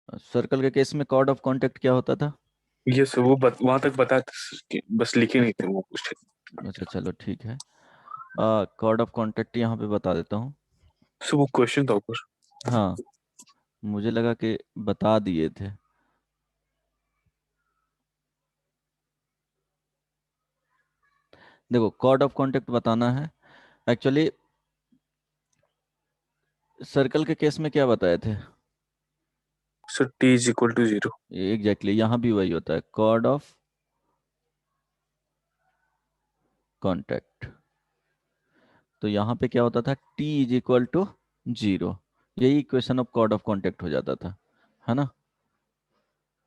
Circle के case में cord of contact क्या होता था? ये सब वो वहां तक बता, बस लिखे नहीं थे वो कुछ। अच्छा चलो ठीक है। कॉर्ड ऑफ कांटेक्ट यहाँ पे बता देता हूँ। सो वो क्वेश्चन था ऊपर। हाँ, मुझे लगा कि बता दिए थे। देखो, कॉर्ड ऑफ कांटेक्ट बताना है एक्चुअली। सर्कल के केस में क्या बताए थे? So T is equal to 0। Exactly, यहाँ भी वही होता है, कॉर्ड ऑफ कांटेक्ट। तो यहाँ पे क्या होता था, टी इज इक्वल टू 0। यही equation of chord of contact हो जाता था, है ना?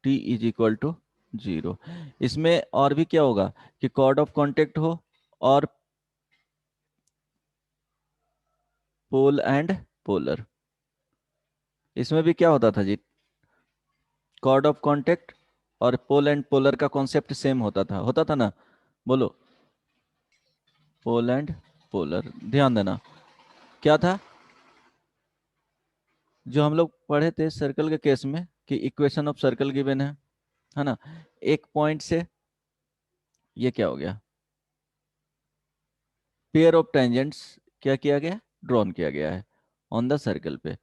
T is equal to 0। इसमें और भी क्या होगा कि कॉर्ड ऑफ कांटेक्ट हो और पोल एंड पोलर। इसमें भी क्या होता था जी, कॉर्ड ऑफ कांटेक्ट और पोल एंड पोलर का कॉन्सेप्ट सेम होता था ना? बोलो, पोल एंड पोलर। ध्यान देना, क्या था जो हम लोग पढ़े थे सर्कल के केस में कि इक्वेशन ऑफ सर्कल गिवन है ना? एक पॉइंट से ये क्या हो गया, पेयर ऑफ टेंजेंट्स क्या किया गया, ड्रॉन किया गया है ऑन द सर्कल पे।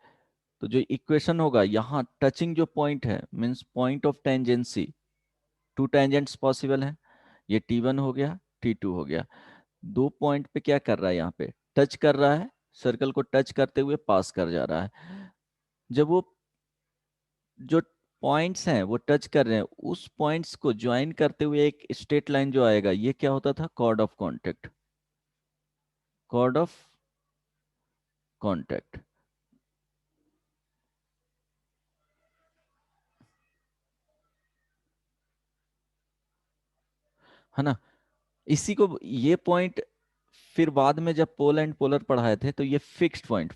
तो जो इक्वेशन होगा यहाँ, टचिंग जो पॉइंट है means point of tangency, to tangents possible है। ये T1 हो गया, T2 हो गया। दो पॉइंट पे क्या कर रहा है, यहाँ पे टच कर रहा है, सर्कल को टच करते हुए पास कर जा रहा है। जब वो जो पॉइंट्स हैं वो टच कर रहे हैं, उस पॉइंट्स को ज्वाइन करते हुए एक स्ट्रेट लाइन जो आएगा, ये क्या होता था, chord of contact. Chord of contact, है ना? इसी को ये पॉइंट फिर बाद में जब पोल एंड पोलर पढ़ाए थे तो ये फिक्स्ड पॉइंट,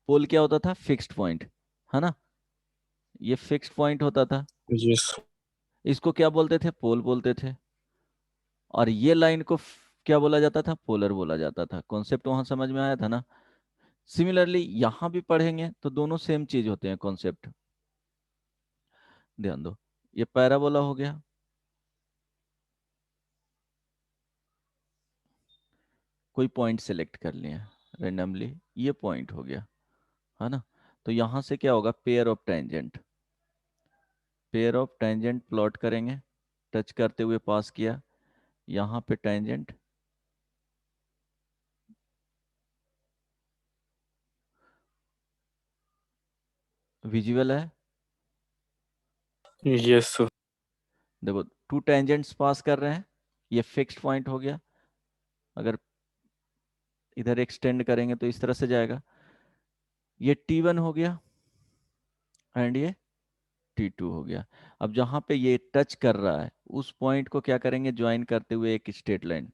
पोल क्या होता था, फिक्स्ड पॉइंट, है ना? ये फिक्स्ड पॉइंट होता था। यस। इसको क्या बोलते थे, पोल बोलते थे। और ये लाइन को क्या बोला जाता था, पोलर बोला जाता था। कॉन्सेप्ट वहां समझ में आया था ना? सिमिलरली यहाँ भी पढ़ेंगे तो दोनों सेम चीज होते हैं कॉन्सेप्ट। ध्यान दो, ये पैराबोला हो गया, कोई पॉइंट सेलेक्ट कर लिया रेंडमली, ये पॉइंट हो गया, है ना? तो यहाँ से क्या होगा, pair of tangent, pair of tangent plot करेंगे, टच करते हुए पास किया, यहाँ पे टेंजेंट विजुअल है। यस। देखो, टू टेंजेंट्स पास कर रहे हैं, ये फिक्स्ड पॉइंट हो गया। अगर इधर एक्सटेंड करेंगे तो इस तरह से जाएगा। ये T1 हो गया एंड ये T2 हो गया। अब जहां पे ये टच कर रहा है उस पॉइंट को क्या करेंगे, ज्वाइन करते हुए एक स्ट्रेट लाइन।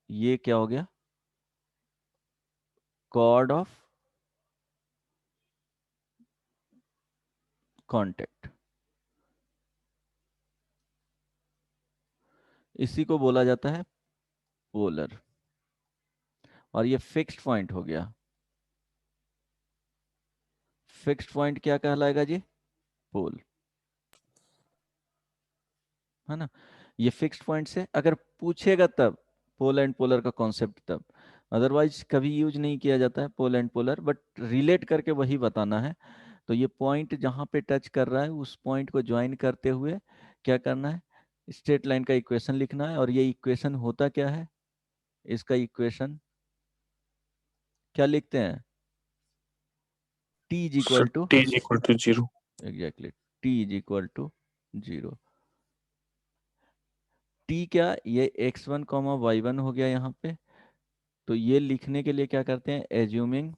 ये क्या हो गया, कॉर्ड ऑफ कांटेक्ट। इसी को बोला जाता है पोलर। और ये फिक्स्ड पॉइंट हो गया। फिक्स्ड पॉइंट क्या कहलाएगा जी, पोल, है ना? ये फिक्स्ड पॉइंट से अगर पूछेगा तब पोल एंड पोलर का कॉन्सेप्ट, तब अदरवाइज कभी यूज नहीं किया जाता है pole and polar, but relate करके वही बताना है। तो ये पॉइंट जहां पे टच कर रहा है उस पॉइंट को ज्वाइन करते हुए क्या करना है, स्ट्रेट लाइन का इक्वेशन लिखना है। और ये इक्वेशन होता क्या है, इसका इक्वेशन क्या लिखते हैं, T is so equal to, T is equal to 0। Exactly, T is equal to 0। T क्या, ये x1 कॉमा y1 हो गया यहाँ पे। तो ये लिखने के लिए क्या करते हैं, assuming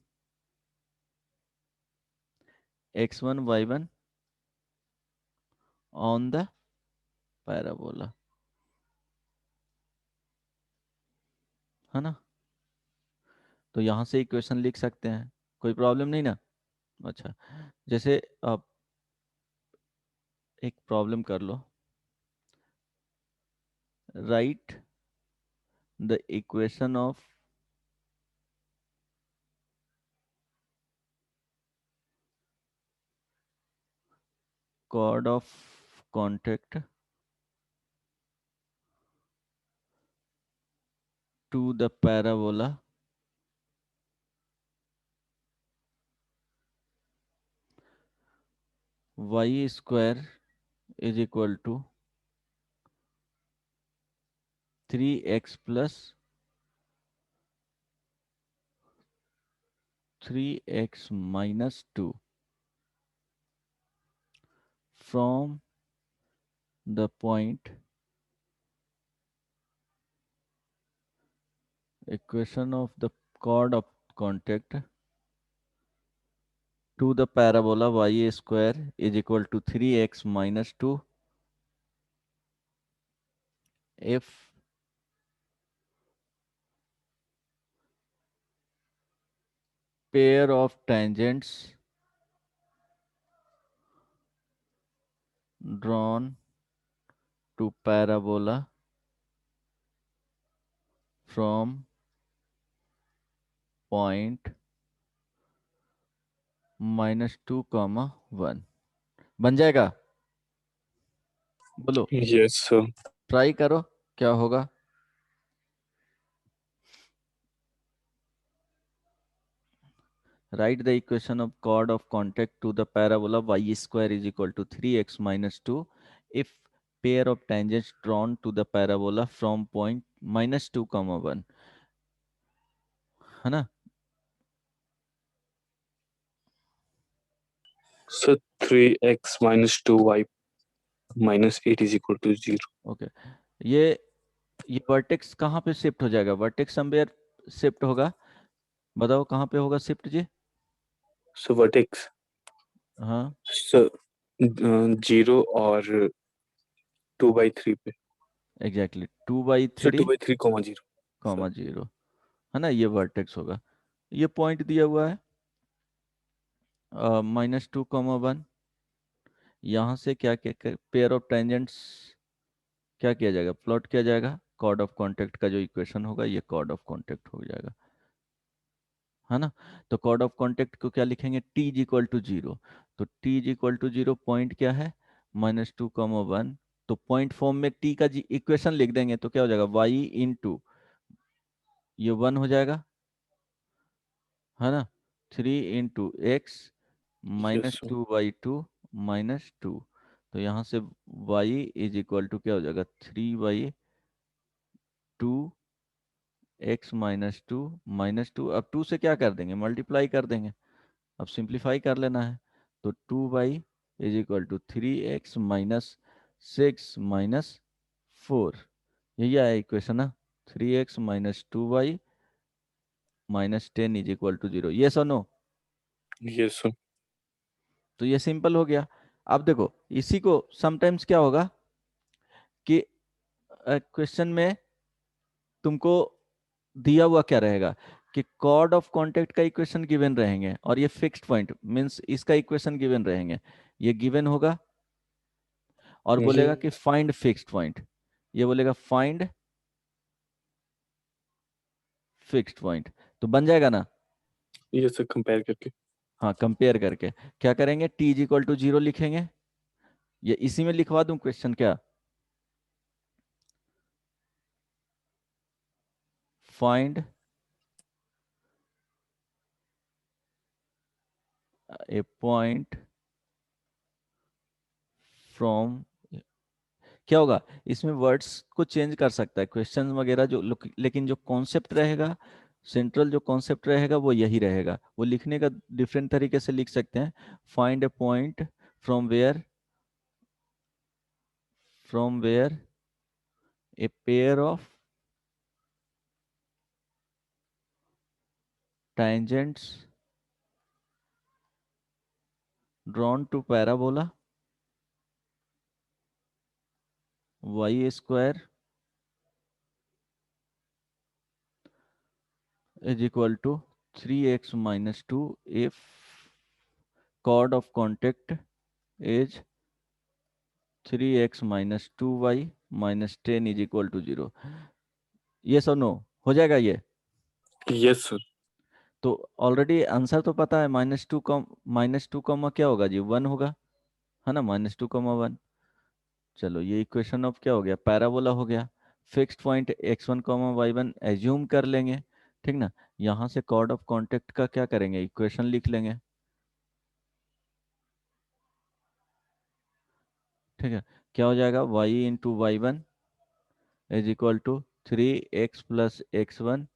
x1 y1 on the parabola, है ना? तो यहाँ से इक्वेशन लिख सकते हैं, कोई प्रॉब्लम नहीं ना? अच्छा, जैसे आप एक प्रॉब्लम कर लो, write the equation of chord of contact to the parabola y square is equal to 3x plus 3x minus 2 from the point equation of the chord of contact to the parabola y square is equal to 3x minus 2 if pair of tangents drawn to parabola from point -2, 1 बन जाएगा। बोलो, Yes, sir. Try करो क्या होगा। Write the equation of chord of contact to the parabola y square is equal to 3x minus 2 if pair of tangents drawn to the parabola from point -2, 1 है ना। So 3x minus 2y minus 8 is equal to 0. Okay, ये vertex कहाँ पे shift हो जाएगा, vertex somewhere shift होगा, बताओ कहाँ पे होगा शिफ्ट जी। So vertex. हाँ So 0 और 2/3 पे. एग्जैक्टली 2/3 2/3, 0. कॉमा सर 0 है ना, ये वर्टेक्स होगा। ये पॉइंट दिया हुआ है -2, 1। यहाँ से क्या क्या पेयर ऑफ टेंजेंट्स क्या किया जाएगा, प्लॉट किया जाएगा, कॉर्ड ऑफ कॉन्टेक्ट का जो इक्वेशन होगा ये कॉर्ड ऑफ कॉन्टेक्ट हो जाएगा, है ना। तो कॉर्ड ऑफ कॉन्टेक्ट को क्या लिखेंगे, t इज इक्वल टू 0। तो t is equal to 0 point क्या है -2, 1। तो पॉइंट फॉर्म में t का इक्वेशन लिख देंगे तो क्या हो जाएगा, y इंटू ये 1 हो जाएगा, है ना। 3 × x यस सर. -2/2 -2। तो यहाँ से y इज इक्वल टू क्या हो जाएगा, 3/2 x -2 अब 2 से क्या कर देंगे, मल्टीप्लाई कर देंगे। अब सिंप्लीफाई कर लेना है, तो 2y is equal to 3x -6 -4, यही आया इक्वेशन ना। 3x -2y -10 is equal to 0, ये नो। Yes sir. तो ये सिंपल हो गया। अब देखो इसी को समटाइम्स क्या होगा कि क्वेश्चन में तुमको दिया हुआ क्या रहेगा कि कॉर्ड ऑफ कांटेक्ट का इक्वेशन गिवन रहेंगे और ये फिक्स्ड पॉइंट मींस इसका इक्वेशन गिवन रहेंगे, ये गिवन होगा और बोलेगा कि फाइंड फिक्स्ड पॉइंट, ये बोलेगा फाइंड फिक्स्ड पॉइंट, तो बन जाएगा ना। यस सर, कंपेयर करके. हाँ कंपेयर करके क्या करेंगे, t इज इक्वल टू 0 लिखेंगे, ये इसी में लिखवा दूं क्वेश्चन क्या, फाइंड ए पॉइंट फ्रॉम, क्या होगा इसमें वर्ड्स को चेंज कर सकता है क्वेश्चन वगैरह जो, लेकिन जो कॉन्सेप्ट रहेगा, सेंट्रल जो कॉन्सेप्ट रहेगा वो यही रहेगा, वो लिखने का डिफरेंट तरीके से लिख सकते हैं। Find a point from where a pair of tangents drawn to parabola y square is equal to 3x -2 if chord of contact is 3x -2y -10 is equal to 0। ये सब नो हो जाएगा ये। Yes sir. तो already answer तो पता है, -2 comma क्या होगा जी, 1 होगा, है ना, -2, 1। चलो ये इक्वेशन ऑफ क्या हो गया, पैराबोला हो गया। Fixed point x1, y1 assume कर लेंगे, ठीक ना। यहाँ से कॉर्ड ऑफ कॉन्टेक्ट का क्या करेंगे, इक्वेशन लिख लेंगे, ठीक है। क्या हो जाएगा, y × y1 = 3x + x1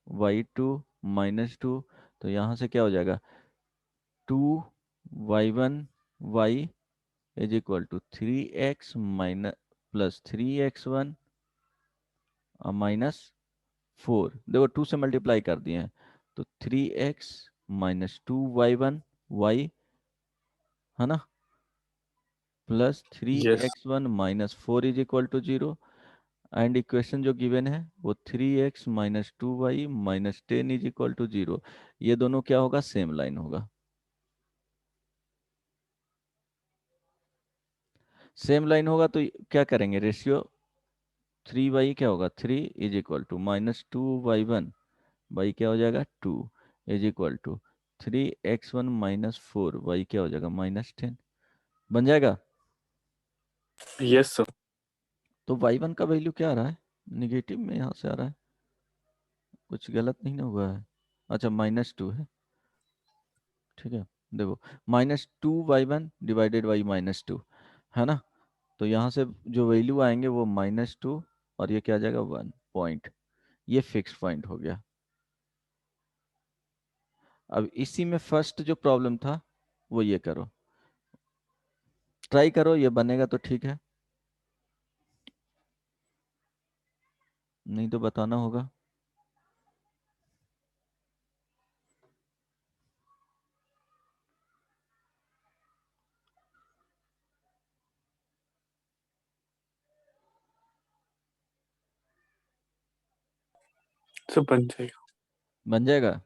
y2 -2। तो यहाँ से क्या हो जाएगा, 2y1 y = 3x +3x1 -4। देखो 2 से मल्टीप्लाई कर दिए हैं, तो 3x -2y1 y, है ना, यस। +3x1 -4 = 0। एंड इक्वेशन जो गिवन है वो 3x -2y -10 = 0। ये दोनों क्या होगा, सेम लाइन होगा। सेम लाइन होगा तो क्या करेंगे, रेशियो 3y क्या होगा, 3 = -2y1 y क्या हो जाएगा, 2 = 3x1 -4 y क्या हो जाएगा, -10। बन जाएगा। Yes sir. तो y1 का वैल्यू क्या आ रहा है, निगेटिव में यहाँ से आ रहा है, कुछ गलत नहीं ना हुआ है। अच्छा -2 है, ठीक है। देखो -2y1 / -2, है ना। तो यहाँ से जो वैल्यू आएंगे वो -2, और ये क्या आ जाएगा, 1 पॉइंट। ये फिक्स पॉइंट हो गया। अब इसी में फर्स्ट जो प्रॉब्लम था वो ये करो, ट्राई करो, ये बनेगा तो ठीक है, नहीं तो बताना होगा। सर बन जाएगा। बन जाएगा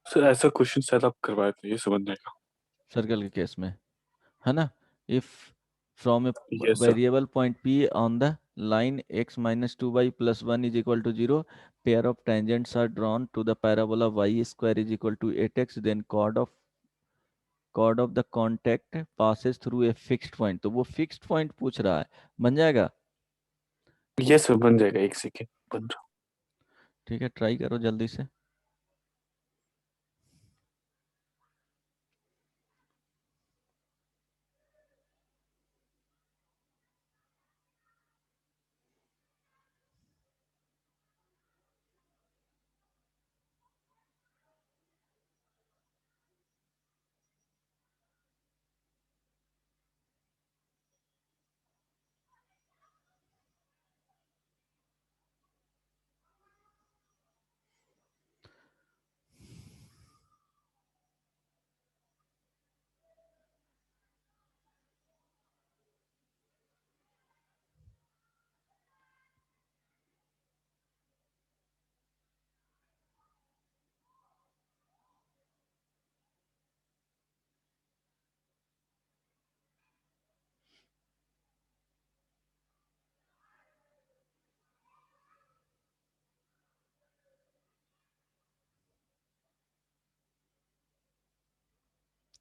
सर ऐसा क्वेश्चन शायद आप करवाए थे, ये समझ जाएगा। सर्कल के केस में, है ना। If from A yes sir. Variable point P on the line x -2y + 1 = 0, pair of tangents are drawn to the parabola y² = 8x, then chord of the contact passes through a fixed point। तो वो fixed point पूछ रहा है, बन जाएगा। Yes sir बन जाएगा, एक सेकेंड बन रहा। ठीक है, ट्राई करो जल्दी से।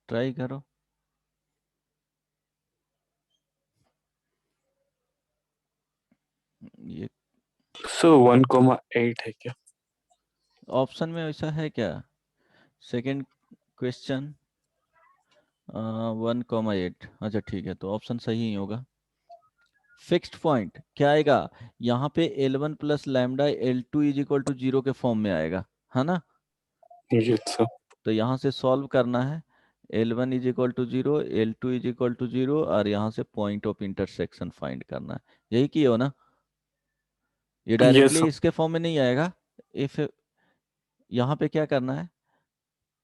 ट्राई करो। ये सर 1,8 है क्या? ऑप्शन में ऐसा है क्या, सेकंड क्वेश्चन 1,8। अच्छा ठीक है, तो ऑप्शन सही ही होगा। फिक्स्ड पॉइंट क्या आएगा, यहाँ पे L1 + लैम्डा L2 = 0 के फॉर्म में आएगा, है ना। Yes sir. तो यहाँ से सॉल्व करना है, L1 = 0, L2 = 0, और यहाँ से पॉइंट ऑफ इंटरसेक्शन फाइंड करना है। यही किए हो ना, ये यस डायरेक्टली सर। इसके फॉर्म में नहीं आएगा। इफ यहाँ पे क्या करना है,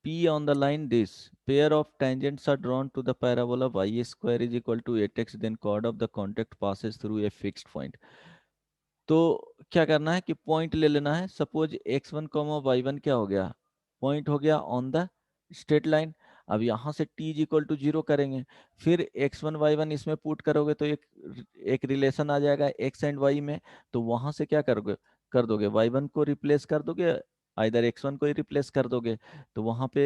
P on the line this pair of tangents are drawn to the parabola y² = 8x, then chord of the contact passes through a fixed point। तो क्या करना है कि पॉइंट ले लेना है, सपोज x1, y1 क्या हो गया, पॉइंट हो गया ऑन द स्ट्रेट लाइन। अब यहाँ से t = 0 करेंगे, फिर x1 y1 इसमें पुट करोगे तो एक रिलेशन आ जाएगा x एंड y में। तो वहां से क्या करोगे, कर दोगे y1 को रिप्लेस कर दोगे, आइदर x1 को ही रिप्लेस कर दोगे। तो वहां पे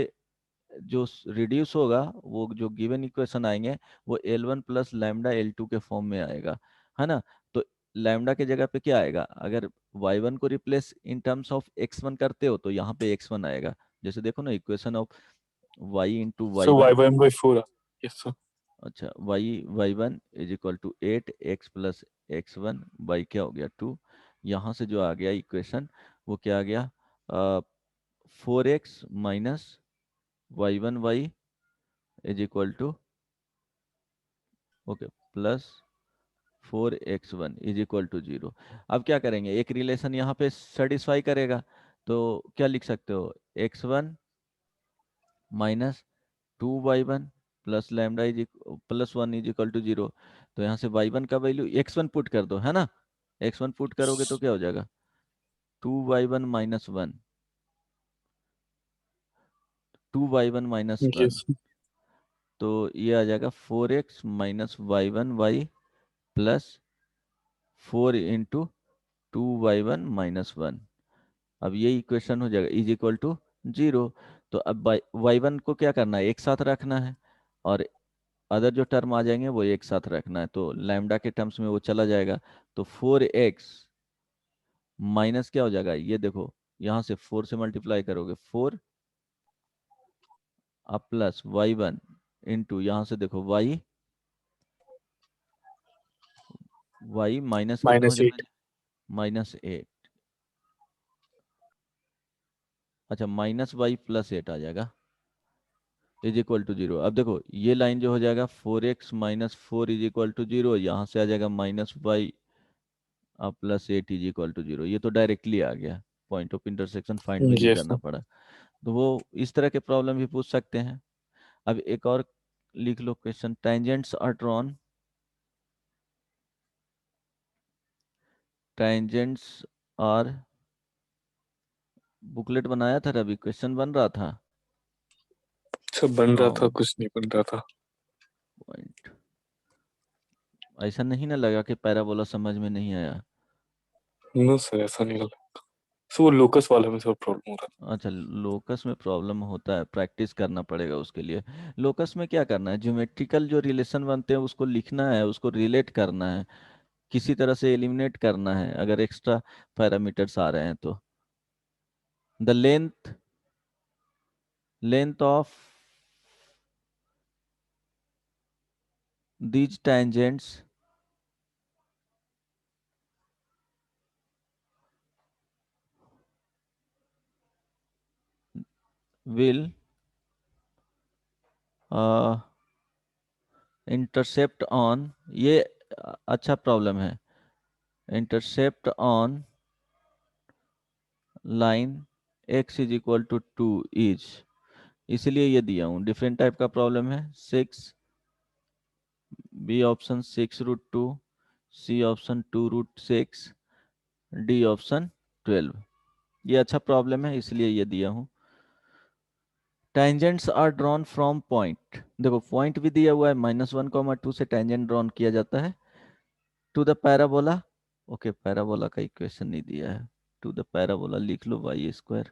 जो रिड्यूस होगा वो जो गिवन इक्वेशन आएंगे वो L1 प्लस लैम्डा L2 के फॉर्म में आएगा, है ना। तो लैम्डा के जगह पे क्या आएगा, अगर y1 को replace in terms of x1 करते हो तो यहाँ पे x1 आएगा। जैसे देखो ना, equation of y into y So one y1 by 4. Yes, sir. अच्छा y1 is equal to 8x plus x1 by क्या हो गया 2। यहाँ से जो आ गया इक्वेशन वो क्या आ गया, 4x minus y1 is equal to okay plus 4x1 is equal to 0। अब क्या करेंगे, एक रिलेशन यहाँ पे सेटिस्फाई करेगा, तो क्या लिख सकते हो, x1 minus 2y1 plus lambda is plus 1 is equal to 0। तो यहाँ से y1 का वैल्यू x1 पुट कर दो, है ना। x1 पुट करोगे तो क्या हो जाएगा, 2y1 minus 1, 2y1 minus 1। Yes. तो ये आ जाएगा 4x minus y1 plus 4 into 2y1 minus 1। अब ये इक्वेशन हो जाएगा इज इक्वल टू 0। तो अब y1 को क्या करना है, एक साथ रखना है, और अदर जो टर्म आ जाएंगे वो एक साथ रखना है, तो लैम्डा के टर्म्स में वो चला जाएगा। तो 4x माइनस क्या हो जाएगा, ये देखो यहाँ से 4 से मल्टीप्लाई करोगे 4, अब प्लस y1 इंटू यहाँ से देखो y माइनस कितना हो Minus जाएगा, 8. -8। अच्छा -y प्लस 8 आ जाएगा इज इक्वल टू 0। अब देखो ये लाइन जो हो जाएगा 4x minus 4 is equal to 0, यहाँ से आ जाएगा -y अब प्लस 8 इज इक्वल टू 0। ये तो डायरेक्टली आ गया, पॉइंट ऑफ इंटरसेक्शन फाइंड भी नहीं Yes, करना sir. पड़ा। तो वो इस तरह के प्रॉब्लम भी पूछ सकते हैं। अब एक और लिख लो question, tangents are drawn, tangents are, booklet बनाया था अभी, क्वेश्चन बन रहा था, सब बन रहा था, ड्रॉन कुछ नहीं बन रहा था। पॉइंट। ऐसा नहीं ना लगा कि पैराबोला समझ में नहीं आया। नो सर, ऐसा नहीं लगा। सो वो लोकस वाला में सब प्रॉब्लम हो रहा अच्छा, लोकस में प्रॉब्लम होता है, प्रैक्टिस करना पड़ेगा उसके लिए। लोकस में क्या करना है, ज्योमेट्रिकल जो रिलेशन बनते हैं उसको लिखना है, उसको रिलेट करना है, किसी तरह से एलिमिनेट करना है अगर एक्स्ट्रा पैरामीटर्स आ रहे हैं तो। The length of these tangents will uh, intercept on, ये अच्छा प्रॉब्लम है, intercept on line x is equal to 2 is, इसलिए ये दिया हूँ। डिफरेंट टाइप का प्रॉब्लम है, 6, B option 6√2, C option 2√6, D option 12। ये अच्छा प्रॉब्लम है इसलिए ये दिया हूँ। Tangents are drawn from point, देखो पॉइंट भी दिया हुआ है, -1, 2 से टेंजेंट ड्रॉन किया जाता है to the parabola. Okay, parabola का इक्वेशन नहीं दिया है, टू द पैराबोला लिख लो y²।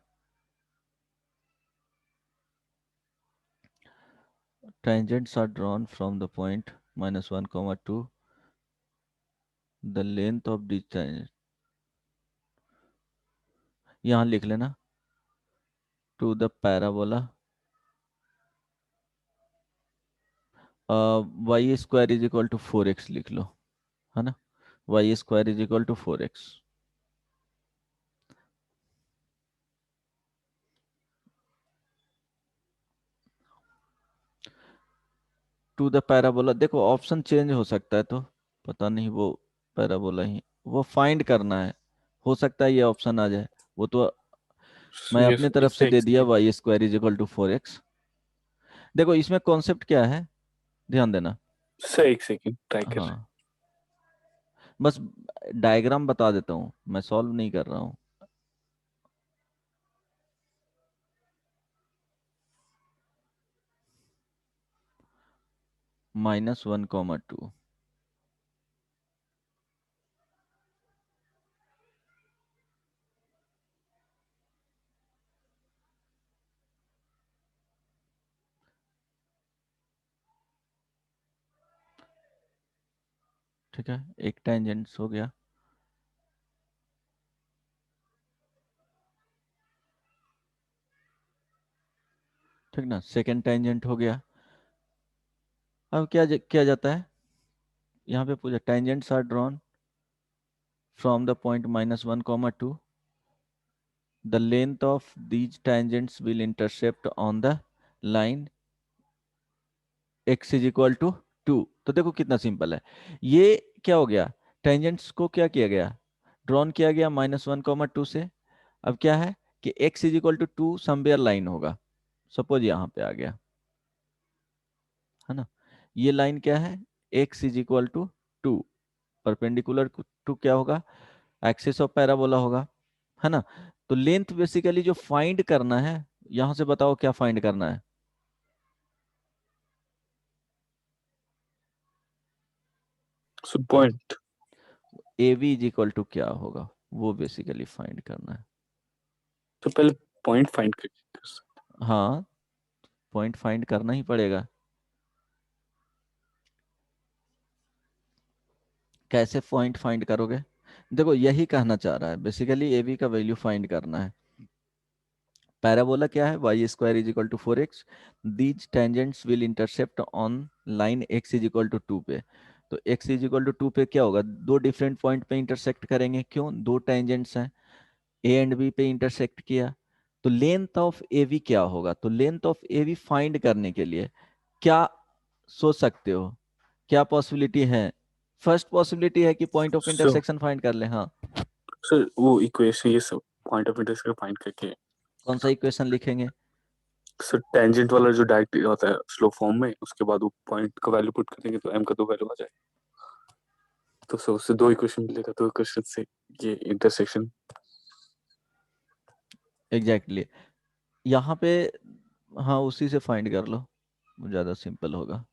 tangents are drawn from the point -1, 2, the length of the tangent, यहाँ लिख लेना to the parabola, y² is equal to 4x लिख लो, है ना, y² is equal to 4x। To the parabola, देखो option change हो सकता है, तो पता नहीं वो पैराबोला ही वो फाइंड करना है, हो सकता है ये ऑप्शन आ जाए, वो तो मैं है। अपनी यस, तरफ से इससे दे दिया y² is equal to 4x। देखो इसमें कॉन्सेप्ट क्या है, ध्यान देना। सर एक सेकंड ट्राई कर रहे हाँ, बस डायग्राम बता देता हूँ, मैं सॉल्व नहीं कर रहा हूँ। -1, 2, ठीक है, एक टेंजेंट्स हो गया। ठीक ना, सेकेंड टेंजेंट हो गया। अब क्या किया जाता है, यहाँ पे पूछा tangents are drawn from the point -1, 2। The length of these tangents will intercept on the line x is equal to 2। तो देखो कितना सिंपल है। ये क्या हो गया, टेंजेंट्स को क्या किया गया, ड्रॉन किया गया -1, 2 से। अब क्या है कि x is equal to 2 somewhere line होगा, सपोज यहाँ पे आ गया, है ना। ये लाइन क्या है, x is equal to 2, perpendicular to क्या होगा, एक्सिस ऑफ पैराबोला होगा, है ना। तो लेंथ बेसिकली जो फाइंड करना है, यहां से बताओ क्या फाइंड करना है। So point, A V is equal to क्या होगा, वो बेसिकली फाइंड करना है। तो पहले पॉइंट फाइंड करके कर सकते हाँ, पॉइंट फाइंड करना ही पड़ेगा। कैसे पॉइंट फाइंड करोगे, देखो यही कहना चाह रहा है बेसिकली, ए वी का वैल्यू फाइंड करना है। पैराबोला क्या है, y square is equal to 4x, these tangents will intercept on line x is equal to 2 पे। तो x इज इक्वल टू 2 पे क्या होगा, दो डिफरेंट पॉइंट पे इंटरसेक्ट करेंगे, क्यों, दो टेंजेंट्स हैं, ए एंड बी पे इंटरसेक्ट किया। तो लेंथ ऑफ ए वी क्या होगा, तो length of A V find करने के लिए क्या सोच सकते हो, क्या पॉसिबिलिटी है। फर्स्ट पॉसिबिलिटी है कि point of so intersection find कर ले, हाँ। सर वो इक्वेशन ये सब पॉइंट ऑफ इंटरेस्ट का फाइंड करके, कौन सा इक्वेशन लिखेंगे, सर टेंजेंट वाला जो डायरेक्ट होता है स्लो फॉर्म में, उसके बाद वो पॉइंट का वैल्यू पुट करेंगे तो m का दो वैल्यू आ जाए। तो सर उससे दो इक्वेशन मिलेगा, दो इक्वेशन से ये इंटरसेक्शन। Exactly exactly. यहाँ पे हाँ उसी से फाइंड कर लो, वो ज़्यादा सिंपल होगा।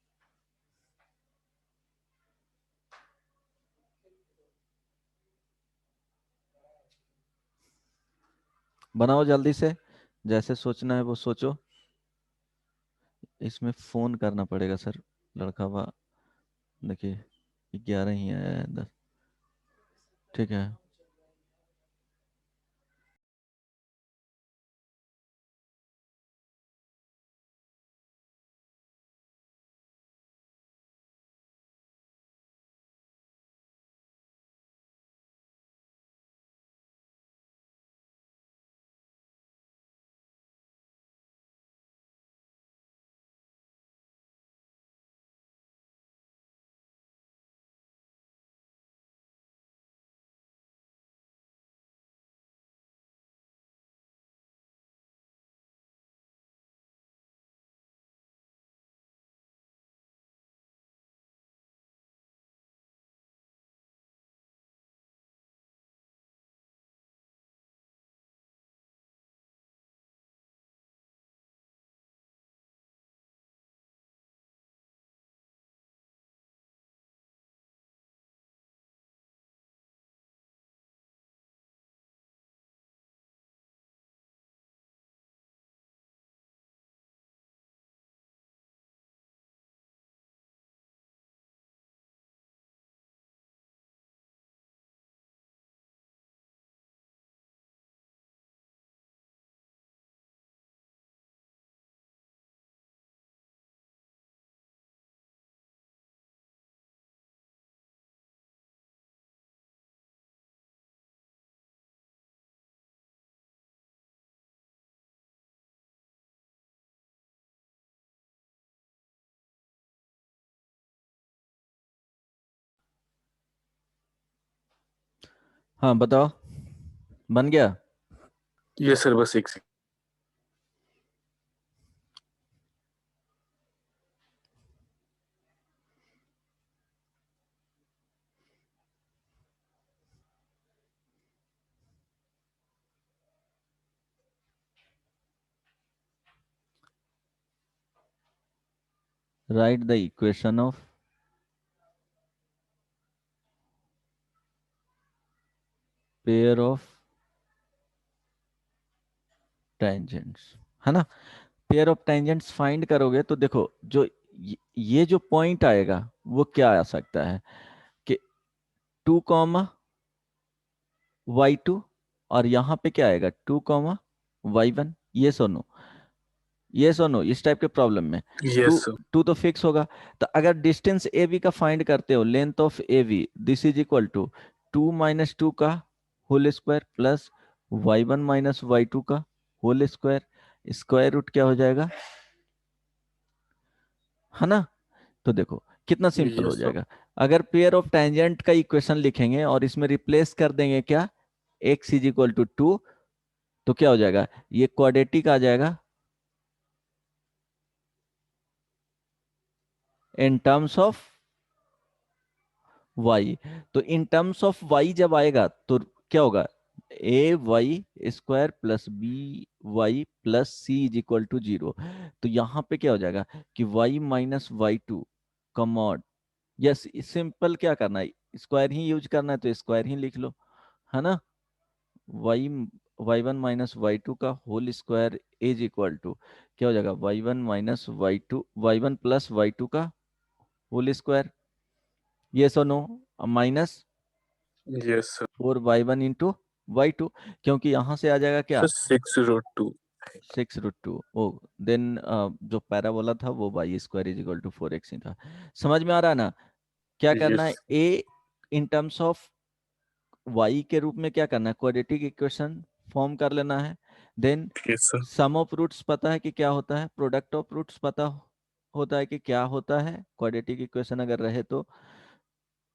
बनाओ जल्दी से, जैसे सोचना है वो सोचो। इसमें फोन करना पड़ेगा सर, लड़का हुआ, देखिए 11 ही है 10। ठीक है। हाँ बताओ, बन गया। ये सर बस एक right the equation of pair of tangents, है ना। पेयर ऑफ टेंजेंट्स फाइंड करोगे तो देखो जो ये जो पॉइंट आएगा वो क्या आ सकता है, कि 2, y2, और यहाँ पे क्या आएगा 2, y1, ये सुनो, ये सुनो, इस टाइप के प्रॉब्लम में टू यस सर। टू तो फिक्स होगा। तो अगर डिस्टेंस ए बी का फाइंड करते हो, length of A B, this is equal to 2 - 2 का whole square plus y1 - y2 का होल स्क्वायर, स्क्वायर रूट क्या हो जाएगा, है ना। तो देखो कितना सिंपल हो यस सर। जाएगा। अगर पेयर ऑफ टेंजेंट का इक्वेशन लिखेंगे और इसमें रिप्लेस कर देंगे क्या, x इज इक्वल टू 2, तो क्या हो जाएगा, ये क्वाड्रेटिक आ जाएगा इन टर्म्स ऑफ y। तो इन टर्म्स ऑफ y जब आएगा तो क्या होगा, a y square plus b y plus c is equal to 0। तो यहाँ पे क्या हो जाएगा कि y - y2 का मॉड, यस सिंपल क्या करना है, स्क्वायर ही यूज करना है तो स्क्वायर ही लिख लो, है ना। वाई y1 - y2 का whole square is equal to क्या हो जाएगा, y1 - y2, y1 + y2 का होल स्क्वायर, ये so no, minus yes sir. 4y1 × y2, क्योंकि यहां से आ जाएगा सर क्या 6√2। 6√2। ओ देन जो पैराबोला था वो y² is equal to 4x ही था। समझ में आ रहा है ना, क्या करना यस। है, a in terms of y के रूप में क्या करना है, क्वाड्रेटिक इक्वेशन फॉर्म कर लेना है। Then yes sir. Sum of roots पता है कि क्या होता है, प्रोडक्ट ऑफ रूट्स पता होता है कि क्या होता है, क्वाड्रेटिक इक्वेशन अगर रहे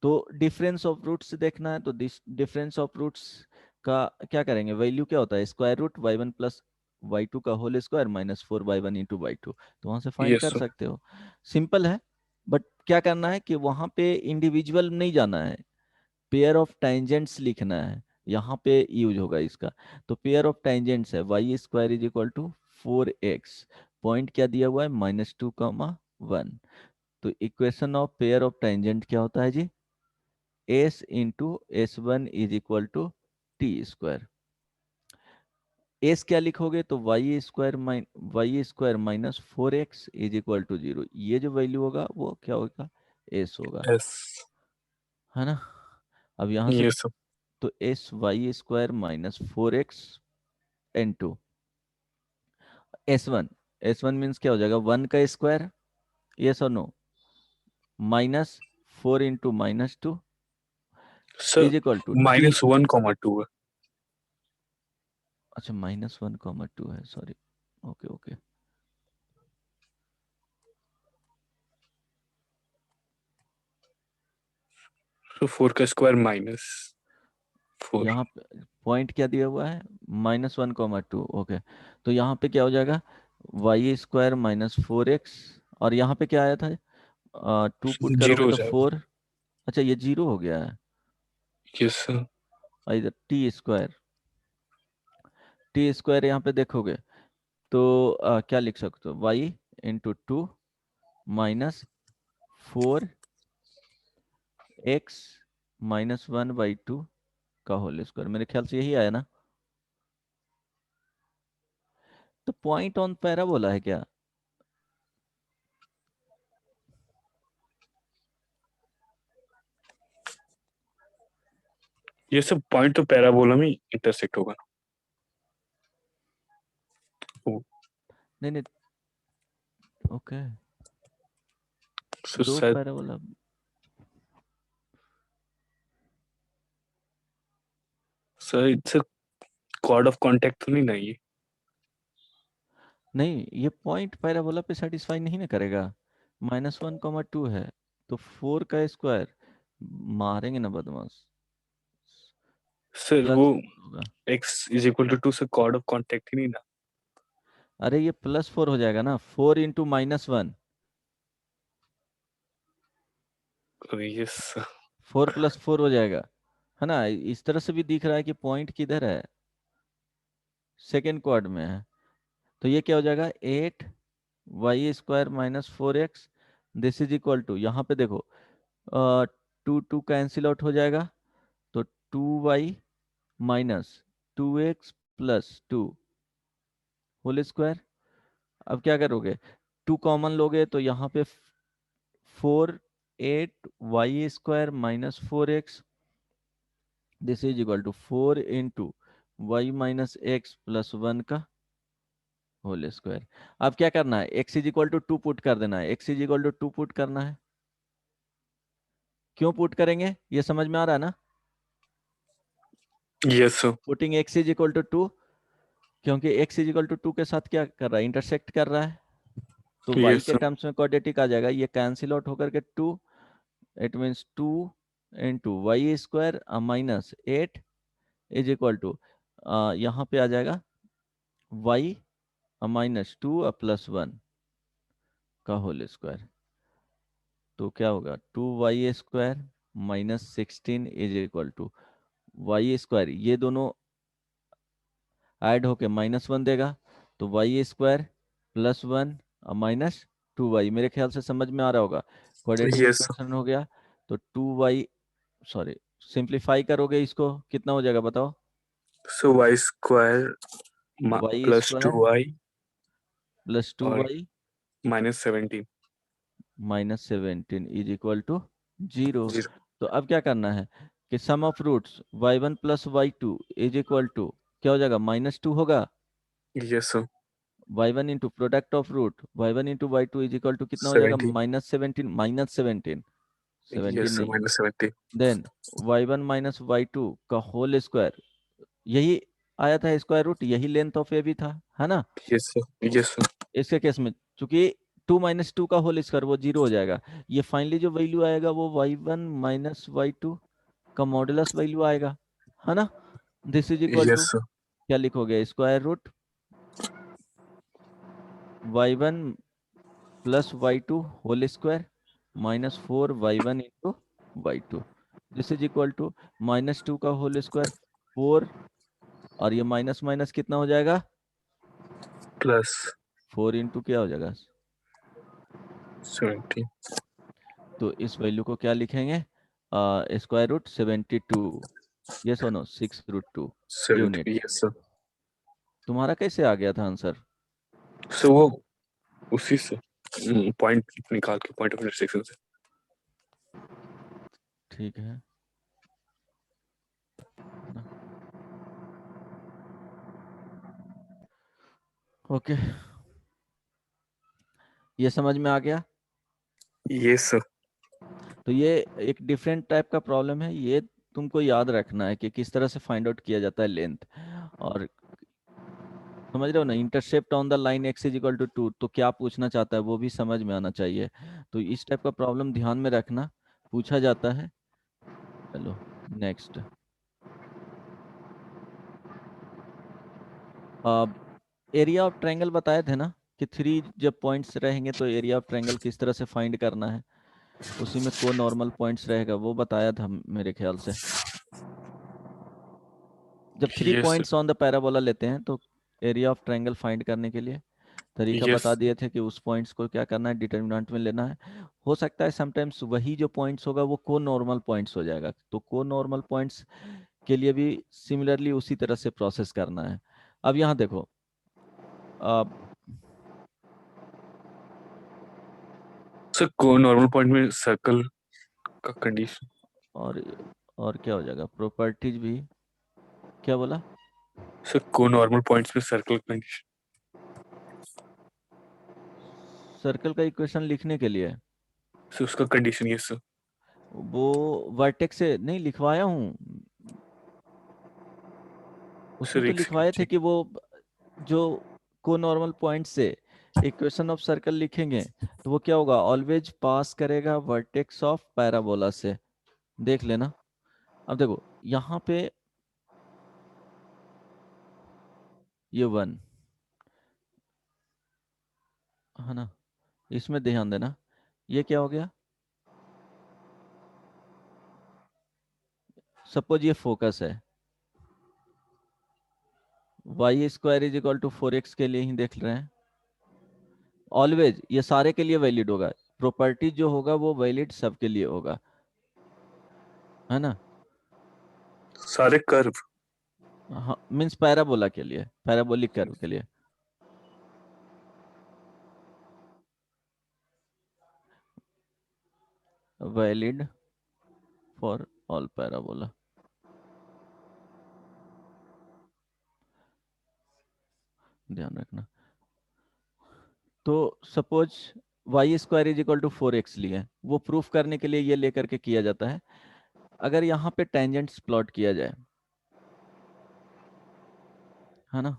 तो डिफरेंस ऑफ रूट्स देखना है, तो डिफरेंस ऑफ रूट्स का क्या करेंगे, वैल्यू क्या होता है, स्क्वायर रूट y1 + y2 का होल स्क्वायर -4y1 × y2, तो वहां से फाइंड यस कर सर। सकते हो। सिंपल है, बट क्या करना है कि वहां पे इंडिविजुअल नहीं जाना है, पेयर ऑफ टेंजेंट्स लिखना है, यहाँ पे यूज होगा इसका। तो पेयर ऑफ टेंजेंट्स है y² is equal to 4x, point क्या दिया हुआ है -2, 1। तो equation of pair of tangent क्या होता है जी, s × s1 is equal to t²। s क्या लिखोगे, तो y² -4x is equal to 0, ये जो वैल्यू होगा वो क्या होगा, s होगा, यस। है ना। अब यहां से यस सर। तो sy² -4x × s1, s1 means क्या हो जाएगा 1 का स्क्वायर, यस और no, -4 × -2 sir is equal to t। -1, 2 है। अच्छा -1, 2 है, सॉरी, ओके ओके। तो 4 का स्क्वायर -4। यहाँ पे पॉइंट क्या दिया हुआ है -1, 2, ओके। तो यहाँ पे क्या हो जाएगा, y² -4x, और यहाँ पे क्या आया था, 2 पुट जीरो करोगे हो तो जाएगा। 4, अच्छा ये 0 हो गया है, यस सर। और इधर t² यहाँ पे देखोगे तो क्या लिख सकते हो, y × 2 -4x -1/2 का होल स्क्वायर, मेरे ख्याल से यही आया ना। तो पॉइंट ऑन पैराबोला है क्या, ये सब पॉइंट तो पैराबोला में इंटरसेक्ट होगा ना। ओ, नहीं नहीं, ओके, सो दो शायद parabola, sir it's chord of contact तो नहीं ना ये। नहीं ये पॉइंट पैराबोला पे सेटिस्फाई नहीं ना करेगा, -1, 2 है, तो 4 का स्क्वायर, मारेंगे ना बदमाश, सर वो +4 होगा। x = 2 से कॉर्ड ऑफ कांटेक्ट ही नहीं ना। अरे ये +4 हो जाएगा ना, 4 × -1, यस। 4 + 4 हो जाएगा, है ना। इस तरह से भी दिख रहा है कि पॉइंट किधर है, सेकेंड क्वाड में है। तो ये क्या हो जाएगा 8y² -4x, this is equal to, यहाँ पे देखो 2 कैंसिल आउट हो जाएगा, तो 2y - 2x + 2 होल स्क्वायर। अब क्या करोगे, 2 कॉमन लोगे तो यहाँ पे 4 8y² -4x this is equal to 4 × y - x + 1 का होल स्क्वायर। अब क्या करना है, x is equal to 2 put कर देना है, x is equal to 2 put करना है। क्यों पुट करेंगे ये समझ में आ रहा है ना? Yes sir. Putting x is equal to 2, क्योंकि x इज इक्वल टू 2 के साथ क्या कर रहा है, इंटरसेक्ट कर रहा है। तो y यस के सर। टर्म्स में क्वाड्रेटिक आ जाएगा, ये कैंसिल आउट होकर के 2, it means 2 × y² - 8 is equal to, यहाँ पे आ जाएगा y -2 + 1 का होल स्क्वायर। तो क्या होगा, 2y² - 16 is equal to y², ये दोनों ऐड होके -1 देगा, तो y² + 1 -2y। मेरे ख्याल से समझ में आ रहा होगा, क्वाड्रेटिक यस इक्वेशन हो गया। तो 2y, सॉरी, सिंप्लीफाई करोगे इसको कितना हो जाएगा बताओ? सो y² y² +2y + और 2y -17 -17 इज इक्वल टू 0। 0। तो अब क्या करना है कि sum of roots y1 + y2 is equal to क्या हो जाएगा, -2 होगा। Yes sir. y1 into product of root y1 into y2 is equal to कितना हो जाएगा, 17। -17 -17 17 यस सर, नहीं, -17। देन y1 - y2 का होल स्क्वायर, यही आया था स्क्वायर रूट, यही लेंथ ऑफ ए भी था, है ना? Yes sir. Yes sir. इसके केस में चूंकि 2 - 2 का होल स्क्वायर वो 0 हो जाएगा। ये फाइनली जो वैल्यू आएगा वो y1 - y2 का मॉडुलस वैल्यू आएगा, है ना? This is equal to yes sir. क्या लिखोगे, square root y1 + y2 whole square -4y1 × y2। This is equal to -2 का होल स्क्वायर 4, और ये माइनस माइनस कितना हो जाएगा, प्लस 4 × क्या हो जाएगा, 17। तो इस वैल्यू को क्या लिखेंगे, स्क्वायर रूट 72, ये सुनो 6√2 यूनिट। 70। Yes sir. तुम्हारा कैसे आ गया था आंसर? सो वो उसी से पॉइंट निकाल के, पॉइंट ऑफ इंटरसेक्शन से। ठीक है ना, ओके, ये समझ में आ गया। Yes sir. तो ये एक डिफरेंट टाइप का प्रॉब्लम है, ये तुमको याद रखना है कि किस तरह से फाइंड आउट किया जाता है लेंथ। और समझ रहे हो ना, intercept on the line x is equal to 2, तो क्या पूछना चाहता है वो भी समझ में आना चाहिए। तो इस टाइप का प्रॉब्लम ध्यान में रखना, पूछा जाता है। चलो नेक्स्ट। अब एरिया ऑफ ट्रायंगल बताए थे ना, कि 3 जब पॉइंट्स रहेंगे तो एरिया ऑफ ट्रायंगल किस तरह से फाइंड करना है। उसी में को नॉर्मल पॉइंट्स रहेगा, वो बताया था मेरे ख्याल से। जब 3 yes sir. Points on the parabola लेते हैं तो एरिया ऑफ ट्रायंगल फाइंड करने के लिए तरीका यस। बता दिए थे कि उस पॉइंट्स को क्या करना है, डिटर्मिनेंट में लेना है। हो सकता है समटाइम्स वही जो पॉइंट्स होगा वो को नॉर्मल पॉइंट्स हो जाएगा, तो को नॉर्मल पॉइंट्स के लिए भी सिमिलरली उसी तरह से प्रोसेस करना है। अब यहाँ देखो, अब सर को नॉर्मल पॉइंट में सर्कल का कंडीशन। और और क्या हो जाएगा, प्रॉपर्टीज भी, क्या बोला, सर को नॉर्मल पॉइंट्स में सर्कल कंडीशन। सर्कल का इक्वेशन लिखने के लिए सर उसका कंडीशन। Yes sir. वो वर्टेक्स से नहीं लिखवाया हूँ, उसमें सर तो एक लिखवाए थे सेकंड। कि वो जो को नॉर्मल पॉइंट से इक्वेशन ऑफ सर्कल लिखेंगे तो वो क्या होगा, ऑलवेज पास करेगा वर्टेक्स ऑफ पैराबोला से। देख लेना। अब देखो यहाँ पे ये 1 है ना, इसमें ध्यान देना, ये क्या हो गया, सपोज ये फोकस है, y² is equal to 4x के लिए ही देख रहे हैं, ऑलवेज ये सारे के लिए वैलिड होगा, प्रॉपर्टी जो होगा वो वैलिड सबके लिए होगा, है ना? सारे कर्व। हाँ, मीन्स पैराबोला के लिए, पैराबोलिक कर्व के लिए वैलिड फॉर ऑल पैराबोला। ध्यान रखना। तो suppose y square is equal to 4x लिए, वो प्रूफ करने के लिए ये लेकर के किया जाता है। अगर यहाँ पे टेंजेंट्स प्लॉट किया जाए, है ना,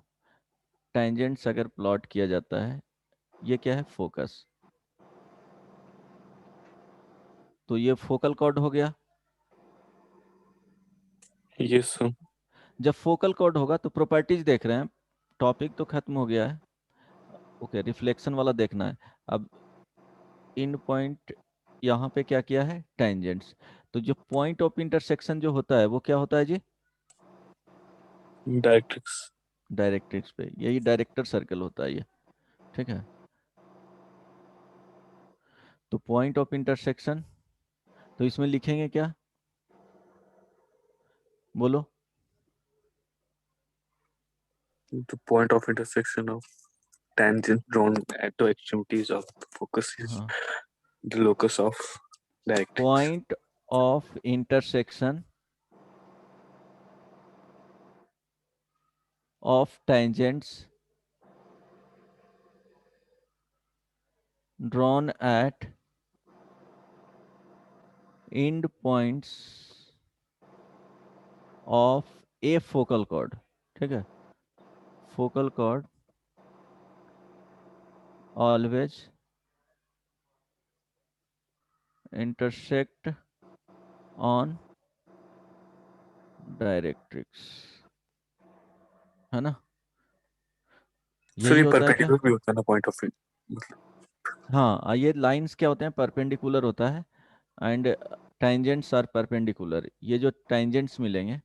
टेंजेंट्स अगर प्लॉट किया जाता है, ये क्या है, फोकस, तो ये फोकल कॉर्ड हो गया। ये सर। जब फोकल कॉर्ड होगा तो प्रॉपर्टीज देख रहे हैं, टॉपिक तो खत्म हो गया है। ओके, रिफ्लेक्शन वाला देखना है अब। इन पॉइंट यहाँ पे क्या किया है, टेंजेंट्स। तो जो पॉइंट ऑफ इंटरसेक्शन जो होता है वो क्या होता है जी, डायरेक्ट्रिक्स। डायरेक्ट्रिक्स पे, यही डायरेक्टर सर्कल होता है ये, ठीक है। तो पॉइंट ऑफ इंटरसेक्शन, तो इसमें लिखेंगे क्या, बोलो। The point of intersection of tangent drawn at the extremities of the focus is हाँ, the locus of directrix. Point of intersection of tangents drawn at end points of a focal chord, ठीक है। focal chord always intersect on directrix, है ना, sir यही ये होता है क्या। परपेंडिकुलर भी होता है ना पॉइंट ऑफ मतलब। हाँ, ये लाइंस क्या होते हैं, परपेंडिकुलर होता है, एंड टेंजेंट्स आर परपेंडिकुलर। ये जो टेंजेंट्स मिलेंगे,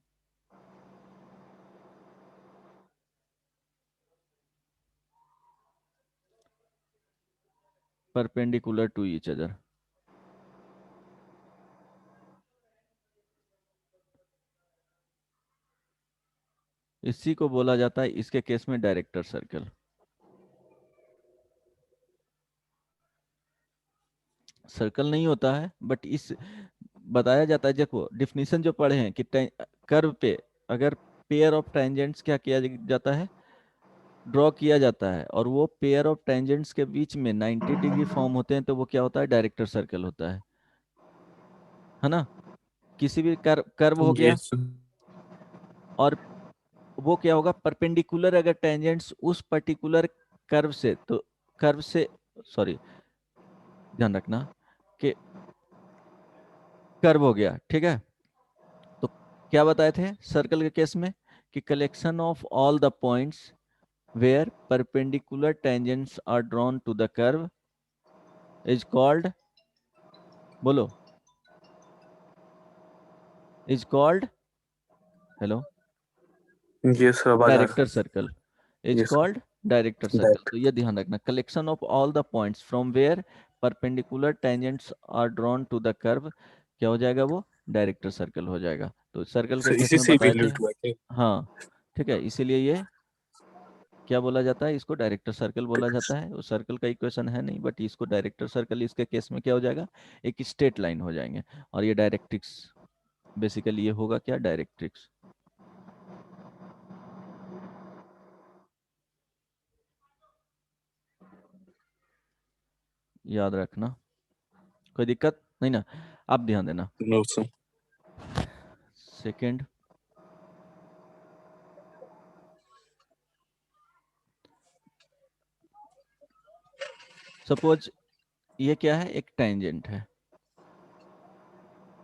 परपेंडिकुलर टू ईच अदर। इसी को बोला जाता है इसके केस में डायरेक्टर सर्कल। सर्कल नहीं होता है, बट इस बताया जाता है, देखो डिफिनीशन जो पढ़े हैं कि कर्व पे अगर पेयर ऑफ टेंजेंट्स क्या किया जाता है, ड्रॉ किया जाता है, और वो पेयर ऑफ टेंजेंट्स के बीच में 90 डिग्री फॉर्म होते हैं, तो वो क्या होता है, डायरेक्टर सर्कल होता है ना। किसी भी कर्व हो ये गया, और वो क्या होगा, परपेंडिकुलर अगर टेंजेंट्स उस पर्टिकुलर कर्व से, तो कर्व से, सॉरी, ध्यान रखना कि कर्व हो गया, ठीक है। तो क्या बताए थे सर्कल के केस में, कि collection of all the points where perpendicular tangents are drawn to the curve is called, बोलो, is called, हेलो, सर आवाज आ रहा डायरेक्टर सर्कल, है। इज ये sir called director circle. Direct. तो ये ध्यान रखना, collection of all the points from where perpendicular tangents are drawn to the curve, क्या हो जाएगा वो, डायरेक्टर सर्कल हो जाएगा। तो सर्कल के सर केस इसी में से बताए थे। इवेल्यूएट हुआ है। हाँ, ठीक है, इसीलिए ये क्या बोला जाता है, इसको डायरेक्टर सर्कल बोला जाता है। वो सर्कल का इक्वेशन है नहीं, बट इसको डायरेक्टर सर्कल, इसके केस में क्या हो जाएगा, एक स्ट्रेट लाइन हो जाएंगे। और ये डायरेक्ट्रिक्स, बेसिकली ये होगा क्या, डायरेक्ट्रिक्स। याद रखना, कोई दिक्कत नहीं ना। आप ध्यान देना। No sir. सेकंड, सपोज ये क्या है, एक टेंजेंट है,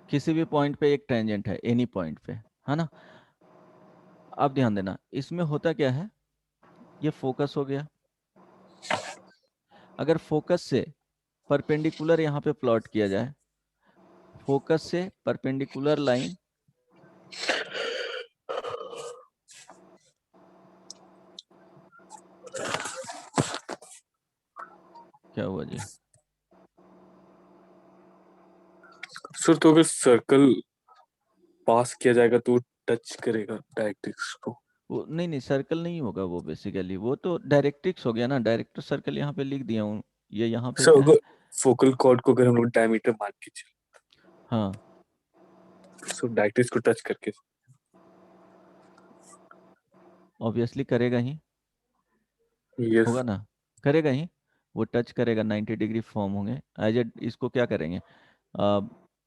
किसी भी पॉइंट पे एक टेंजेंट है, एनी पॉइंट पे, है ना। आप ध्यान देना, इसमें होता क्या है, ये फोकस हो गया। अगर फोकस से परपेंडिकुलर यहाँ पे प्लॉट किया जाए, फोकस से परपेंडिकुलर लाइन, क्या हुआ जी, सर तो अगर सर्कल पास किया जाएगा तो टच करेगा डायरेक्ट्रिक्स को। वो नहीं नहीं, सर्कल नहीं होगा वो, बेसिकली वो तो डायरेक्ट्रिक्स हो गया ना, डायरेक्टर सर्कल यहाँ पे लिख दिया हूँ, ये यहाँ पे सर क्या है। अगर फोकल कॉर्ड को अगर हम लोग डायमीटर मान के चले, हाँ, सो डायरेक्ट्रिक्स को टच करके। ऑब्वियसली करेगा ही, यस। होगा ना, करेगा ही, वो टच करेगा, 90 डिग्री फॉर्म होंगे एज ए। इसको क्या करेंगे,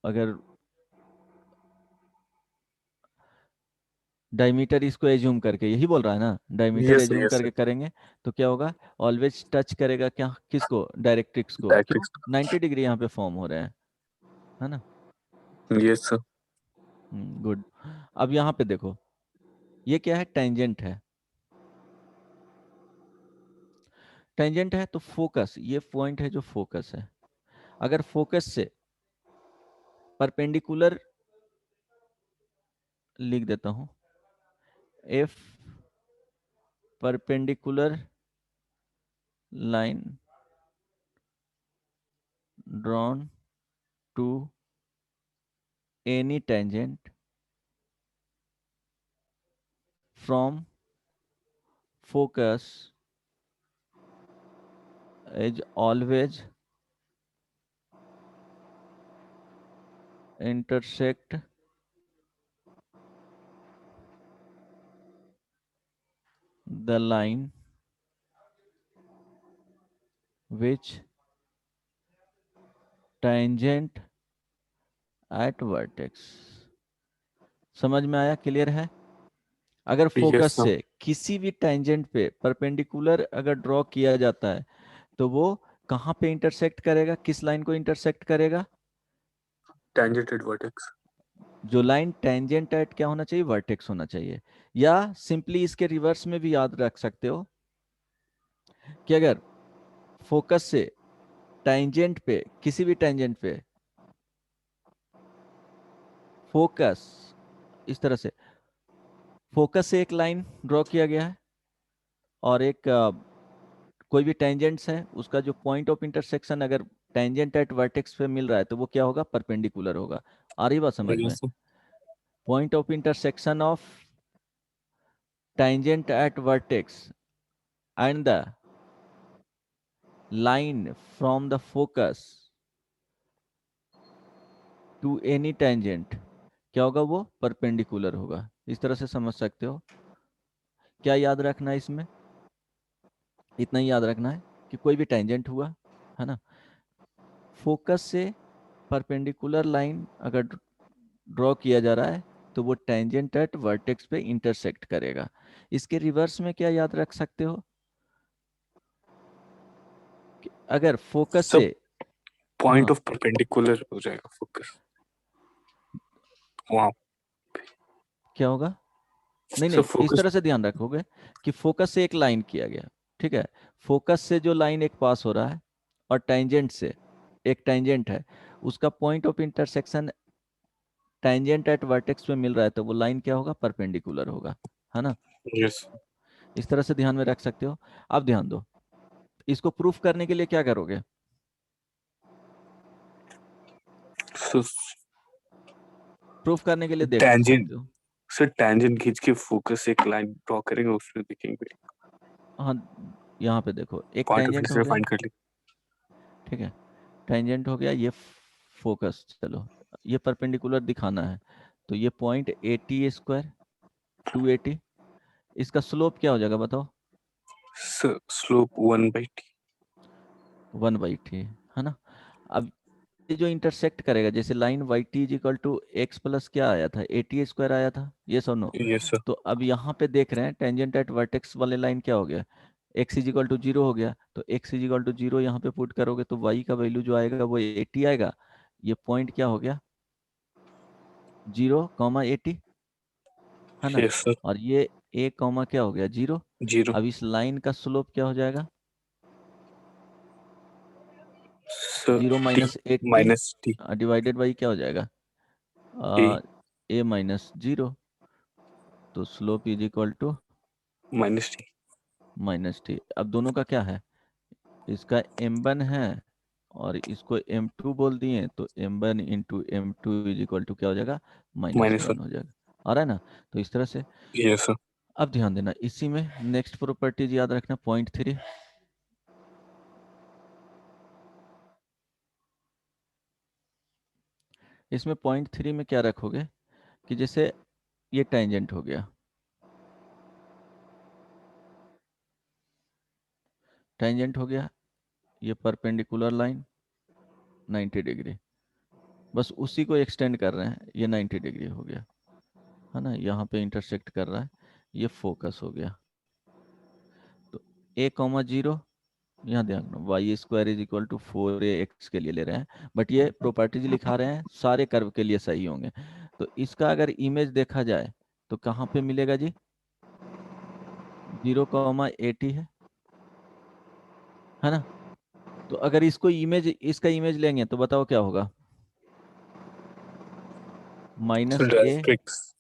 अगर डायमीटर इसको एज्यूम करके, यही बोल रहा है ना, डायमीटर यस एज्यूम यस करके करेंगे, तो क्या होगा, ऑलवेज टच करेगा क्या, किसको, डायरेक्ट्रिक्स को, तो डायरेक्ट। 90 डिग्री यहाँ पे फॉर्म हो रहे हैं, है ना। Yes sir. गुड। अब यहाँ पे देखो, ये क्या है, टेंजेंट है। टेंजेंट है तो फोकस, ये पॉइंट है जो फोकस है, अगर फोकस से परपेंडिकुलर, लिख देता हूं, F perpendicular line drawn to any tangent from focus is always intersect the line which tangent at vertex। समझ में आया, क्लियर है। अगर यस फोकस सर। से किसी भी टेंजेंट पे परपेंडिकुलर अगर ड्रॉ किया जाता है, तो वो कहाँ पे इंटरसेक्ट करेगा, किस लाइन को इंटरसेक्ट करेगा, टेंजेंट वर्टेक्स। जो लाइन टेंजेंट एट क्या होना चाहिए, वर्टेक्स होना चाहिए। या सिंपली इसके रिवर्स में भी याद रख सकते हो कि अगर फोकस से टेंजेंट पे, किसी भी टेंजेंट पे फोकस, इस तरह से फोकस से एक लाइन ड्रॉ किया गया है, और एक कोई भी टेंजेंट्स है, उसका जो पॉइंट ऑफ इंटरसेक्शन अगर टेंजेंट एट वर्टेक्स पे मिल रहा है, तो वो क्या होगा, परपेंडिकुलर होगा। आ रही बात समझ में, yes sir. Point of intersection of tangent at vertex and the line from the focus to any tangent, क्या होगा, वो परपेंडिकुलर होगा। इस तरह से समझ सकते हो। क्या याद रखना है इसमें, इतना ही याद रखना है कि कोई भी टेंजेंट हुआ, है ना, फोकस से परपेंडिकुलर लाइन अगर ड्रॉ किया जा रहा है, तो वो टेंजेंट एट वर्टेक्स पे इंटरसेक्ट करेगा। इसके रिवर्स में क्या याद रख सकते हो, कि अगर फोकस सब से, पॉइंट हाँ, ऑफ परपेंडिकुलर हो जाएगा फोकस वहाँ। क्या होगा, नहीं सब नहीं, इस फोकस। तरह से ध्यान रखोगे कि फोकस से एक लाइन किया गया, ठीक है, फोकस से जो लाइन एक पास हो रहा है, और टेंजेंट से, एक टेंजेंट है, उसका point of intersection tangent at vertex पे मिल रहा है, तो वो लाइन क्या होगा, परपेंडिकुलर होगा, है ना। यस। इस तरह से ध्यान में रख सकते हो। अब ध्यान दो, इसको प्रूफ करने के लिए क्या करोगे, सो प्रूफ करने के लिए देख टेंजेंट। सकते हो। सर टेंजेंट खींच के फोकस से एक लाइन ड्रॉ करेंगे, उसमें देखेंगे हाँ, यहाँ पे देखो, एक पॉइंट ऑफ टेंजेंट हो इंटरसेक्शन गया, फाइंड कर ले। ठीक है, टेंजेंट हो गया, ये फोकस, चलो ये परपेंडिकुलर दिखाना है, तो ये पॉइंट 80 स्क्वायर, 280, इसका स्लोप क्या हो जाएगा बताओ, स्लोप 1/t। 1/t, है ना। अब ये जो इंटरसेक्ट करेगा, जैसे line y t is equal to x plus क्या आया था, 80 स्क्वायर आया था, ये सुनो। Yes sir. तो अब यहाँ पे देख रहे हैं टेंजेंट एट वर्टेक्स वाले लाइन क्या हो गया, एक्स इज इक्वल टू 0 हो गया, तो एक्स इज इक्वल टू 0 यहाँ पे पुट करोगे, तो वाई का वैल्यू जो आएगा वो 80 आएगा। ये पॉइंट क्या हो गया, 0, 80, है ना। Yes sir. और ये ए कॉमा क्या हो गया, 0। 0। अब इस लाइन का स्लोप क्या हो जाएगा, सर 0 - 80 -t डिवाइडेड बाई क्या हो जाएगा, a A - 0, तो slope is equal to -t। -t। अब दोनों का क्या है, इसका m1 है, और इसको m2 बोल दिए, तो m1 into m2 is equal to क्या हो जाएगा, -1। -1 हो जाएगा। आ रहा है ना। तो इस तरह से, यस सर। अब ध्यान देना, इसी में नेक्स्ट प्रॉपर्टीज याद रखना, पॉइंट 3। इसमें पॉइंट 3 में क्या रखोगे, कि जैसे ये टेंजेंट हो गया, टेंजेंट हो गया, ये परपेंडिकुलर लाइन 90 डिग्री, बस उसी को एक्सटेंड कर रहे हैं, ये 90 डिग्री हो गया, है ना, यहाँ पे इंटरसेक्ट कर रहा है, ये फोकस हो गया। तो a,0, यहाँ ध्यान रखना, y square is equal to 4ax के लिए ले रहे हैं, बट ये प्रॉपर्टीज लिखा रहे हैं सारे कर्व के लिए सही होंगे। तो इसका अगर इमेज देखा जाए तो कहाँ पे मिलेगा जी, 0,80 है ना। तो अगर इसको इमेज, इसका इमेज लेंगे तो बताओ क्या होगा, तो -a, डायरेक्ट्रिक्स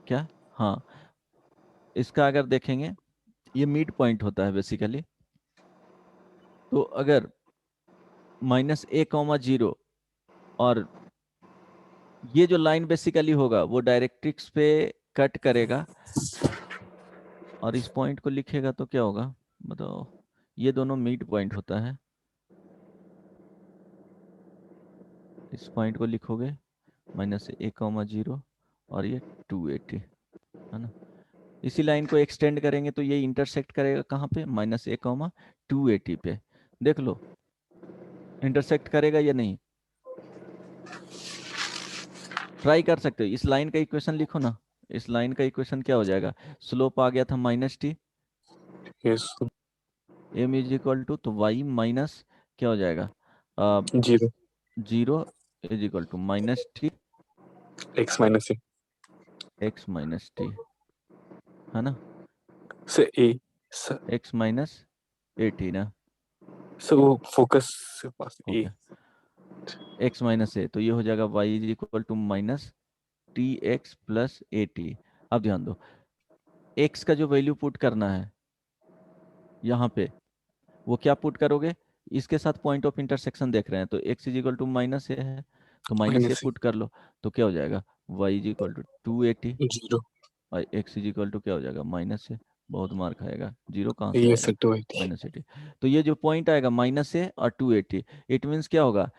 क्या, हाँ, इसका अगर देखेंगे ये मिड पॉइंट होता है बेसिकली। तो अगर -a,0 और ये जो लाइन बेसिकली होगा वो डायरेक्ट्रिक्स पे कट करेगा और इस पॉइंट को लिखेगा तो क्या होगा बताओ, ये दोनों मिड पॉइंट होता है, इस पॉइंट को लिखोगे -a,0 और ये 280, है ना। इसी लाइन को एक्सटेंड करेंगे तो ये इंटरसेक्ट करेगा कहाँ पे, -a,280 पे। देख लो इंटरसेक्ट करेगा या नहीं, ट्राई कर सकते हो। इस लाइन का इक्वेशन लिखो ना, इस लाइन का इक्वेशन क्या हो जाएगा, स्लोप आ गया था -t, yes m is equal to, तो y माइनस क्या हो जाएगा, 0 0 is equal to -t x minus a x minus t, है ना, से a सर x माइनस 80 ना, सर वो फोकस से पास हो a गया x माइनस ए, तो ये हो जाएगा y is equal to -tx+80। अब ध्यान दो, x का जो वैल्यू पुट करना है यहाँ पे, वो क्या पुट करोगे, इसके साथ पॉइंट ऑफ इंटरसेक्शन देख रहे हैं, तो x is equal to -a है, तो -a माइनस पुट कर लो, तो क्या हो जाएगा, y is equal to 280 a 0 और x इज इक्वल टू क्या हो जाएगा, -a, बहुत मार खाएगा, जीरो कहाँ से ये आएगा, सर 280 -80। तो ये जो पॉइंट आएगा -a और 280, इट मीन्स क्या होगा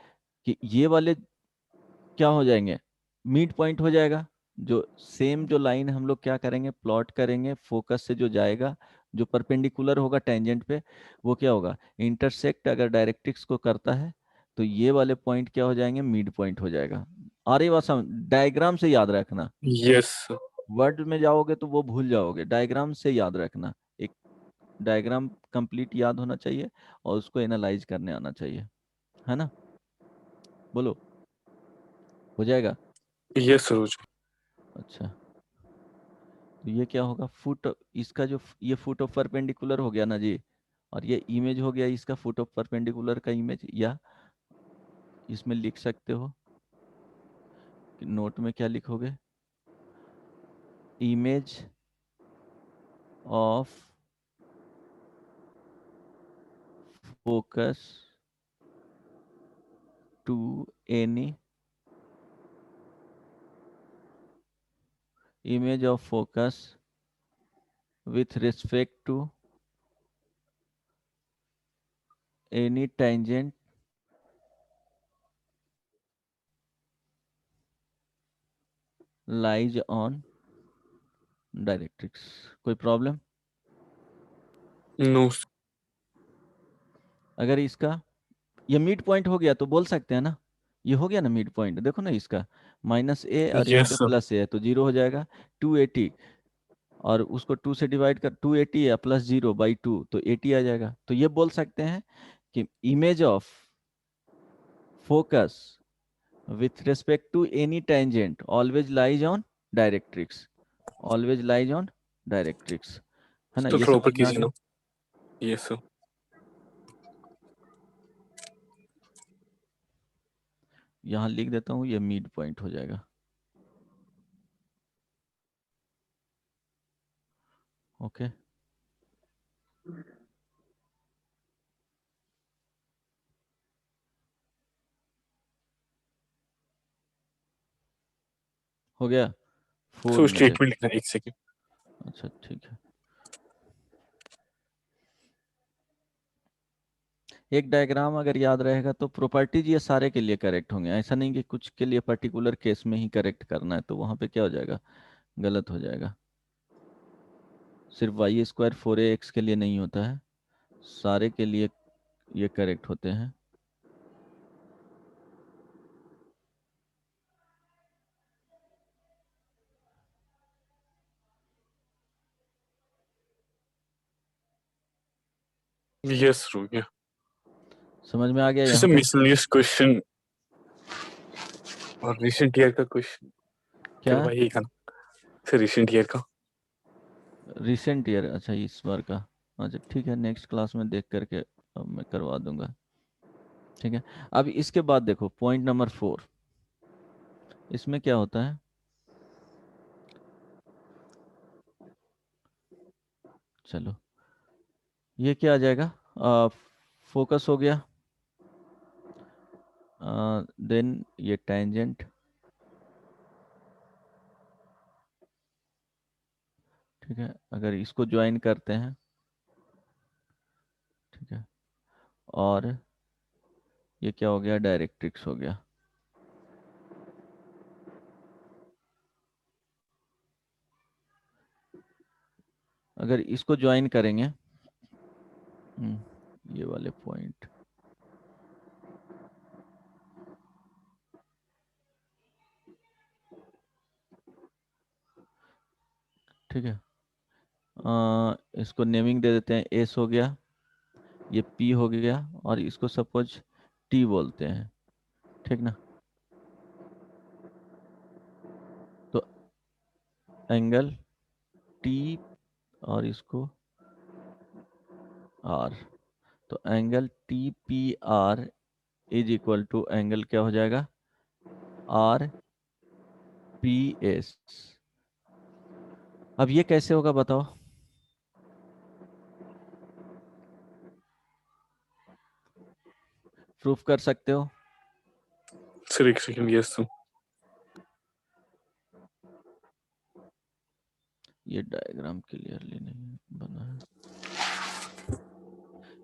कि ये वाले क्या हो जाएंगे, मिड पॉइंट हो जाएगा। जो सेम जो लाइन हम लोग क्या करेंगे, प्लॉट करेंगे, फोकस से जो जाएगा, जो परपेंडिकुलर होगा टेंजेंट पे, वो क्या होगा, इंटरसेक्ट अगर डायरेक्ट्रिक्स को करता है तो ये वाले पॉइंट क्या हो जाएंगे, मिड पॉइंट हो जाएगा। और ये बात समझ, डायग्राम से याद रखना, यस वर्ड में जाओगे तो वो भूल जाओगे, डायग्राम से याद रखना। एक डायग्राम कंप्लीट याद होना चाहिए और उसको एनालाइज करने आना चाहिए, है ना। बोलो, हो जाएगा। यस सरोज अच्छा, तो ये क्या होगा, फुट, इसका जो ये फुट ऑफ परपेंडिकुलर हो गया ना जी, और ये इमेज हो गया इसका फुट ऑफ परपेंडिकुलर का इमेज, या इसमें लिख सकते हो कि नोट में क्या लिखोगे, image of focus to any, image of focus with respect to any tangent lies on directrix. कोई प्रॉब्लम, नो अगर इसका ये मिड पॉइंट हो गया तो बोल सकते हैं ना, ये हो गया ना मिड पॉइंट, देखो ना इसका -a और यहाँ पे यस +a है तो 0 हो जाएगा, 280 और उसको 2 से डिवाइड कर, 280 है +0/2 तो 80 आ जाएगा। तो ये बोल सकते हैं कि image of focus with respect to any tangent always lies on directrix, always lies on directrix, है ना, तो ये थोड़ा ऊपर समझ में आ कीजिए गया। ना यस सर यहाँ लिख देता हूँ, ये मिड पॉइंट हो जाएगा। ओके, हो गया, 4 सो मेजर, स्टेटमेंट लिखना एक सेकंड अच्छा ठीक है। एक डायग्राम अगर याद रहेगा तो प्रॉपर्टीज ये सारे के लिए करेक्ट होंगे, ऐसा नहीं कि कुछ के लिए पर्टिकुलर केस में ही करेक्ट करना है, तो वहां पे क्या हो जाएगा, गलत हो जाएगा। सिर्फ y स्क्वायर 4ax के लिए नहीं होता है, सारे के लिए ये करेक्ट होते हैं। यस हो गया। समझ में आ गया जैसे यहाँ तक? मिसलेनियस क्वेश्चन और रिसेंट ईयर का क्वेश्चन क्या? करवाइए का फिर रिसेंट ईयर का। Recent year? अच्छा, इस बार का। अच्छा ठीक है, नेक्स्ट क्लास में देख करके मैं करवा दूंगा। ठीक है। अब इसके बाद देखो पॉइंट नंबर 4, इसमें क्या होता है? चलो, ये क्या आ जाएगा? फोकस हो गया, देन ये टेंजेंट, ठीक है, अगर इसको ज्वाइन करते हैं, ठीक है, और ये क्या हो गया? डायरेक्ट्रिक्स हो गया। अगर इसको ज्वाइन करेंगे, ये वाले पॉइंट, ठीक है, इसको नेमिंग दे देते हैं, एस हो गया, ये पी हो गया, और इसको सपोज टी बोलते हैं, ठीक ना? तो एंगल टी, और इसको आर, तो angle T P R is equal to angle क्या हो जाएगा? R P S. अब ये कैसे होगा बताओ? प्रूफ कर सकते हो? सर एक सेकंड। यस तो ये डायग्राम क्लियरली नहीं बना है।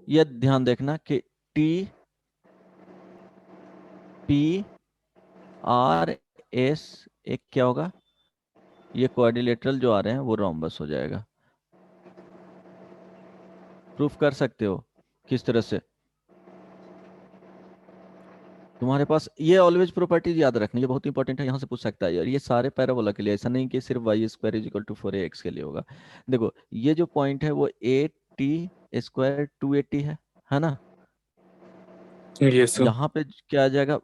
ये ध्यान देखना कि टी पी आर एस एक क्या होगा? ये क्वाड्रिलेटरल जो आ रहे हैं वो रोम्बस हो जाएगा। प्रूफ कर सकते हो किस तरह से? तुम्हारे पास ये ऑलवेज प्रॉपर्टीज याद रखनी, ये बहुत इंपॉर्टेंट है, यहाँ से पूछ सकता है। और ये सारे पैराबोला के लिए, ऐसा नहीं कि सिर्फ y square is equal to 4ax के लिए होगा। देखो ये जो पॉइंट है वो ए टी स्क्वायर 280 है ना? Yes sir. यहाँ पे क्या आ जाएगा?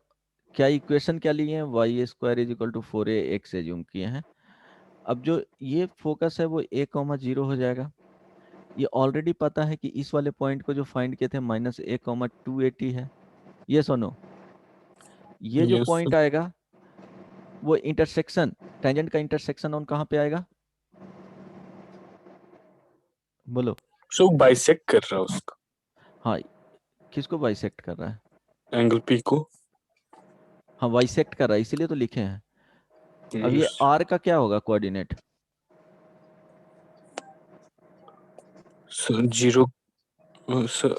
क्या इक्वेशन क्या लिए हैं? Y square is equal to 4ax assume किए हैं। अब जो ये फोकस है वो a,0 हो जाएगा। ये ऑलरेडी पता है कि इस वाले पॉइंट को जो फाइंड किए थे -a,280 है। ये सुनो, ये जो यस पॉइंट आएगा वो इंटरसेक्शन, टेंजेंट का इंटरसेक्शन ऑन कहाँ पे आएगा? बोलो। सो बाइसेक्ट कर रहा है उसका हाँ, किसको बाइसेक्ट कर रहा है? एंगल पी को। हाँ, बाइसेक्ट कर रहा है, इसीलिए तो लिखे हैं। अब ये यस आर का क्या होगा कोऑर्डिनेट? Sir zero. सर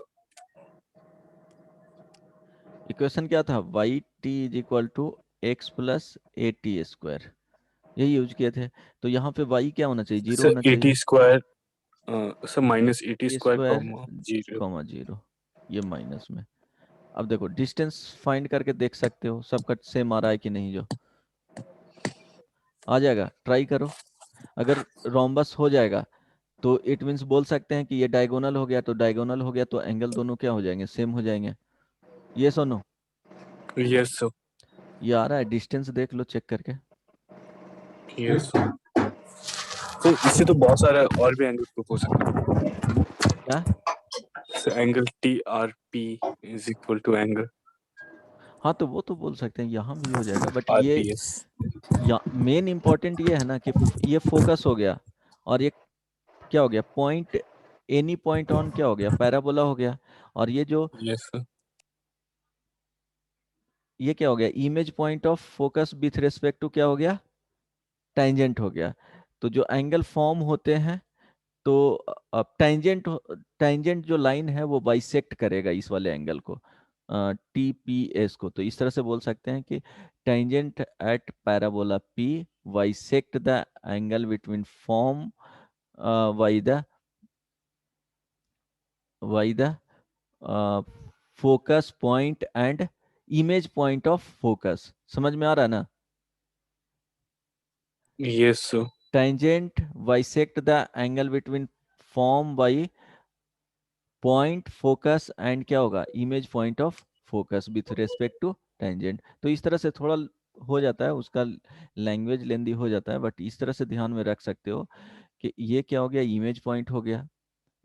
इक्वेशन क्या था? Y t is equal to x plus a t square, यही यूज किए थे। तो यहाँ पे वाई क्या होना चाहिए? 0 सर होना 80 चाहिए। Square. Sir -80 a square square comma zero. Comma 0, ये माइनस में। अब देखो डिस्टेंस फाइंड करके देख सकते हो सबका सेम आ रहा है कि नहीं। जो आ जाएगा ट्राई करो। अगर रोम्बस हो जाएगा तो इट मीन्स बोल सकते हैं कि ये डायगोनल हो गया, तो डायगोनल हो गया तो एंगल दोनों क्या हो जाएंगे? सेम हो जाएंगे। ये सुनो, यस सर। ये आ रहा है, डिस्टेंस देख लो चेक करके। यस तो इससे तो बहुत सारा और भी एंगल प्रूफ हो सकता क्या? है। Angle T R P is equal to angle हाँ तो वो तो बोल सकते हैं, यहाँ भी हो जाएगा, बट आर ये पी एस। मेन इंपॉर्टेंट ये है ना कि ये फोकस हो गया, और ये क्या हो गया? पॉइंट, एनी पॉइंट ऑन क्या हो गया? पैराबोला हो गया। और ये जो, यस सर। ये क्या हो गया? Image point of focus with respect to क्या हो गया? टेंजेंट हो गया। तो जो एंगल फॉर्म होते हैं, तो अब टेंजेंट जो लाइन है वो बाइसेक्ट करेगा इस वाले एंगल को, टी पी एस को। तो इस तरह से बोल सकते हैं कि tangent at parabola P bisect the angle between form by the y the focus point and image point of focus. समझ में आ रहा है ना? yes sir. Tangent bisect the angle between form by point focus and क्या होगा, image point of focus with respect to tangent. तो इस तरह से थोड़ा हो जाता है, उसका लैंग्वेज लेंदी हो जाता है, बट इस तरह से ध्यान में रख सकते हो कि ये क्या हो गया, इमेज पॉइंट हो गया,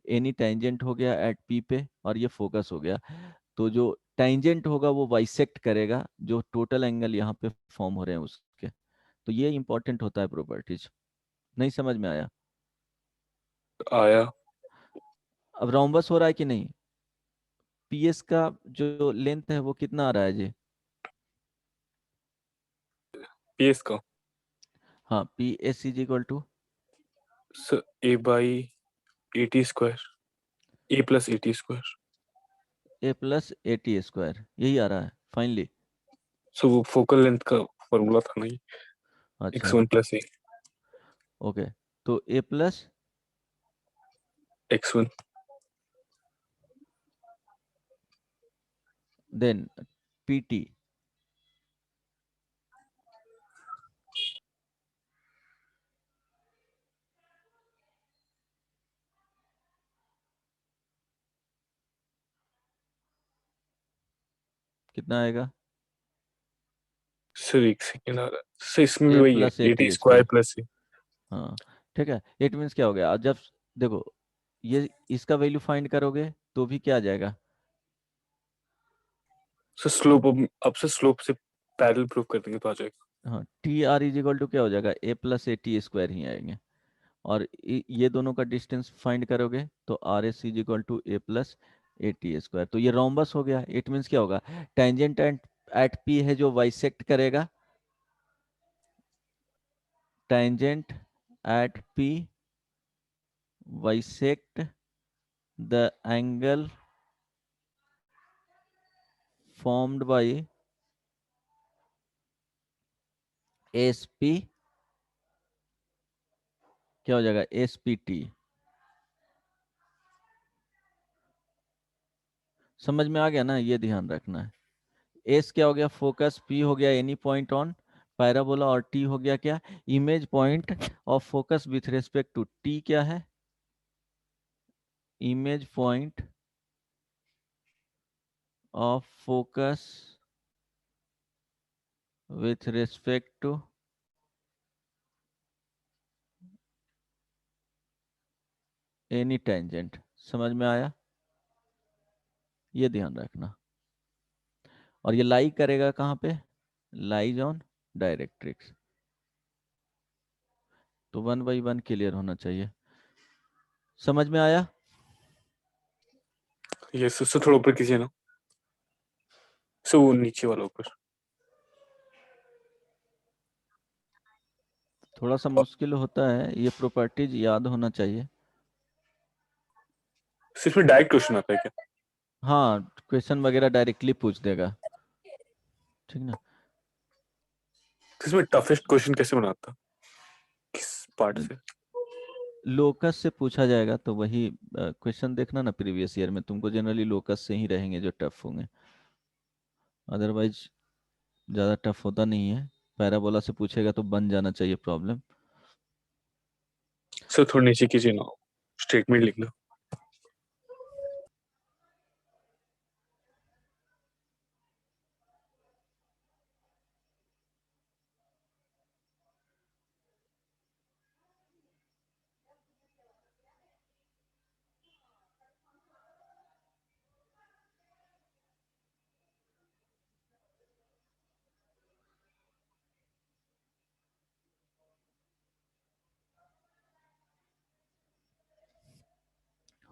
एनी टेंजेंट हो गया एट पी पे, और ये फोकस हो गया. तो जो टेंजेंट होगा वो बाइसेक्ट करेगा जो टोटल एंगल यहाँ पे फॉर्म हो रहे हैं उसके. तो ये इंपॉर्टेंट होता है प्रॉपर्टीज. नहीं समझ में आया? आया. अब रोम्बस हो रहा है कि नहीं? पीएस का जो लेंथ है वो कितना आ रहा है जी? PS का हाँ, P S is equal to sir A/80 square, A+80 square. A plus a t square, यही आ रहा है फाइनली. सो वो फोकल लेंथ का फॉर्मूला था नहीं, अच्छा, x1 + a, ओके. तो a plus x1 then P T, कितना आएगा? सर एक सेकेंड आ रहा है सर, इसमें भी ए वही है plus A 80 T square square. Plus a. हाँ, ठीक है. इट मीन्स क्या हो गया, जब देखो ये इसका वैल्यू फाइंड करोगे तो भी क्या आ जाएगा? सर स्लोप अब से स्लोप से पैरेलल प्रूव कर देंगे तो आ जाएगा. हाँ, T R is equal to क्या हो जाएगा, a plus a t square ही आएंगे. और ये दोनों का डिस्टेंस फाइंड करोगे तो R S is equal to a plus a t square. तो ये रोम्बस हो गया. इट मीन्स क्या होगा, टेंजेंट एंड एट पी है जो बाइसेक्ट करेगा, tangent at P bisect the angle formed by S P, क्या हो जाएगा, एस पी टी. समझ में आ गया ना? ये ध्यान रखना है. एस क्या हो गया, फोकस, पी हो गया एनी पॉइंट ऑन पैराबोला, और टी हो गया क्या, image point of focus with respect to. T क्या है, image point of focus with respect to any tangent. समझ में आया? ये ध्यान रखना. और ये लाई करेगा कहाँ पे, लाइज ऑन डायरेक्ट्रिक्स. तो 1/1 क्लियर होना चाहिए. समझ में आया? ये सर थोड़ा ऊपर कीजिए ना, सो वो नीचे वाला ऊपर. थोड़ा सा मुश्किल होता है, ये प्रॉपर्टीज याद होना चाहिए. सिर्फ में डायरेक्ट क्वेश्चन आता है क्या? हाँ, क्वेश्चन वगैरह डायरेक्टली पूछ देगा. ठीक ना? तो इसमें टफेस्ट क्वेश्चन कैसे बनाता, किस पार्ट से? लोकस से पूछा जाएगा तो वही क्वेश्चन देखना ना, प्रीवियस ईयर में तुमको जनरली लोकस से ही रहेंगे जो टफ होंगे, अदरवाइज ज़्यादा टफ होता नहीं है. पैराबोला से पूछेगा तो बन जाना चाहिए प्रॉब्लम. सर थोड़ा नीचे कीजिए ना, स्टेटमेंट लिखना.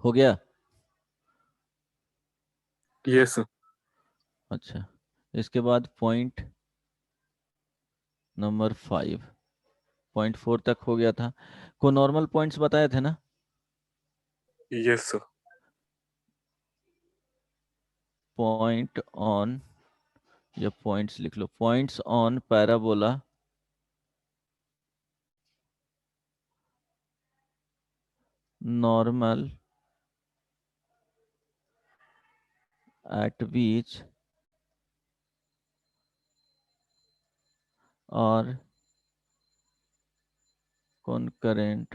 हो गया? Yes sir. अच्छा, इसके बाद पॉइंट नंबर 5, पॉइंट 4 तक हो गया था. को नॉर्मल पॉइंट्स बताए थे ना? Yes sir. पॉइंट ऑन, या पॉइंट्स लिख लो, points on parabola normal at which are concurrent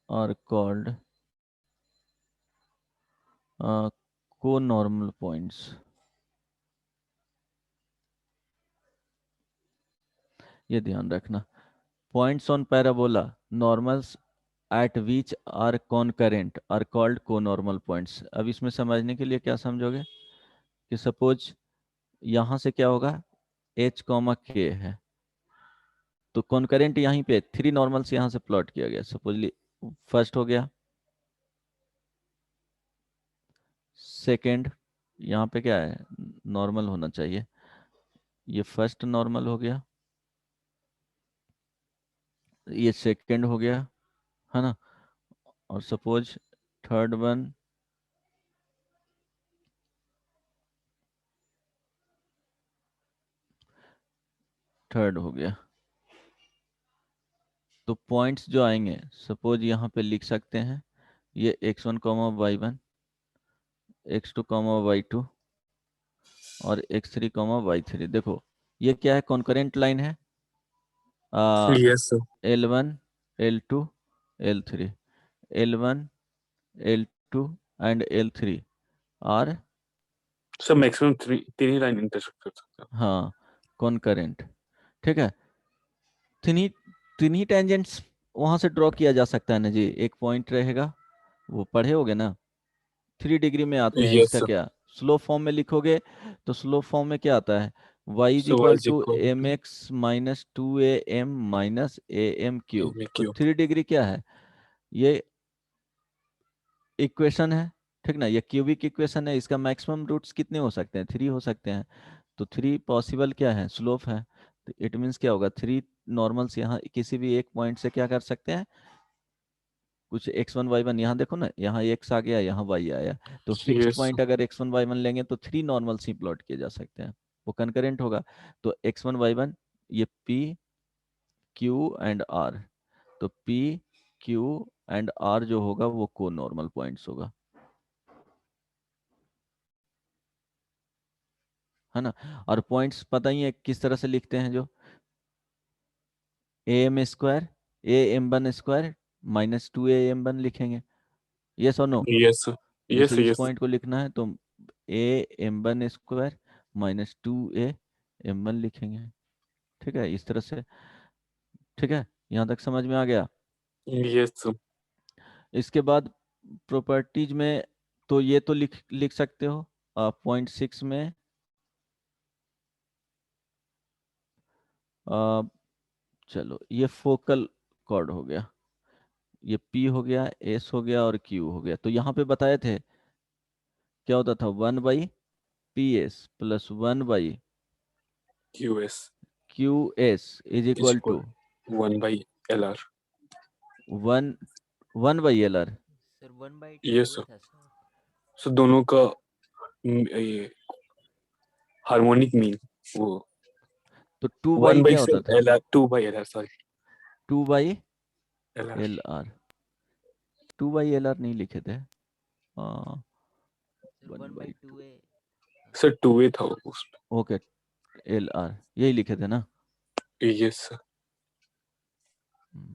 are called co-normal points. ये ध्यान रखना, points on parabola normals at which are concurrent are called co-normal points. अब इसमें समझने के लिए क्या समझोगे कि सपोज यहाँ से क्या होगा, h, k है, तो कॉन्करेंट यहीं पे 3 नॉर्मल्स यहाँ से प्लॉट किया गया, सपोजली फर्स्ट हो गया, सेकंड, यहाँ पे क्या है, नॉर्मल होना चाहिए, ये फर्स्ट नॉर्मल हो गया, ये सेकंड हो गया, है ना, और सपोज थर्ड वन, थर्ड हो गया। तो पॉइंट्स जो आएंगे सपोज यहाँ पे लिख सकते हैं, ये x1 y1, x2 y2 और x3 y3। देखो ये क्या है, कॉन्करेंट लाइन है, yes sir. L1 L2 L3, L1 L2 and L3 are, sir maximum तीन ही लाइन इंटरसेक्ट कर सकते हैं। हाँ, कॉन्करेंट, ठीक है। तीन ही टेंजेंट्स वहां से ड्रॉ किया जा सकता है ना जी, एक पॉइंट रहेगा, वो पढ़े होगे ना, 3 डिग्री में आते हैं, यस इसका सर। क्या, स्लो फॉर्म में लिखोगे तो स्लो फॉर्म में क्या आता है, y is so y equal is to equal m to x minus 2am minus am cube. में तो क्यू। 3 डिग्री क्या है, ये इक्वेशन है, ठीक ना, ये क्यूबिक इक्वेशन है, इसका मैक्सिमम रूट्स कितने हो सकते हैं, 3 हो सकते हैं, तो 3 पॉसिबल क्या है, स्लोप है, तो इट मीन्स क्या होगा, 3 नॉर्मल्स यहाँ किसी भी एक पॉइंट से क्या कर सकते हैं, कुछ x1 y1, यहाँ देखो ना, यहाँ x आ गया, यहाँ y आया, तो फिक्स्ड यस पॉइंट अगर x1 y1 लेंगे तो 3 नॉर्मल्स ही प्लॉट किए जा सकते हैं, वो कंकरेंट होगा, तो x1 y1, ये p q एंड r, तो p q एंड r जो होगा वो को नॉर्मल पॉइंट्स होगा, है ना। और पॉइंट्स पता ही है किस तरह से लिखते हैं, जो am square am1 square minus 2am1 लिखेंगे, यस और नो। यस जैसे यस इस यस। पॉइंट को लिखना है तो am1 स्क्वायर माइनस 2am1 लिखेंगे, ठीक है, इस तरह से, ठीक है, यहाँ तक समझ में आ गया। यस इसके बाद प्रॉपर्टीज में, तो ये तो लिख लिख सकते हो, पॉइंट 6 में आ, चलो ये फोकल कॉर्ड हो गया, ये P हो गया, S हो गया और Q हो गया, तो यहाँ पे बताए थे क्या होता था, 1/PS plus QS QS is is equal equal to 1/LR। 1/LR। Sir 1/2 yes हुआ सर। था सर। सो दोनों का ये हार्मोनिक मीन वो तो 2 बाई वन बाई क्या से होता था, L R 2/LR sorry 2/LR, LR। 2/LR नहीं लिखे थे, हाँ, सर 1/2, 1/2 है। सर 2A था उसमें। ओके, LR यही लिखे थे ना। Yes sir. हम्म,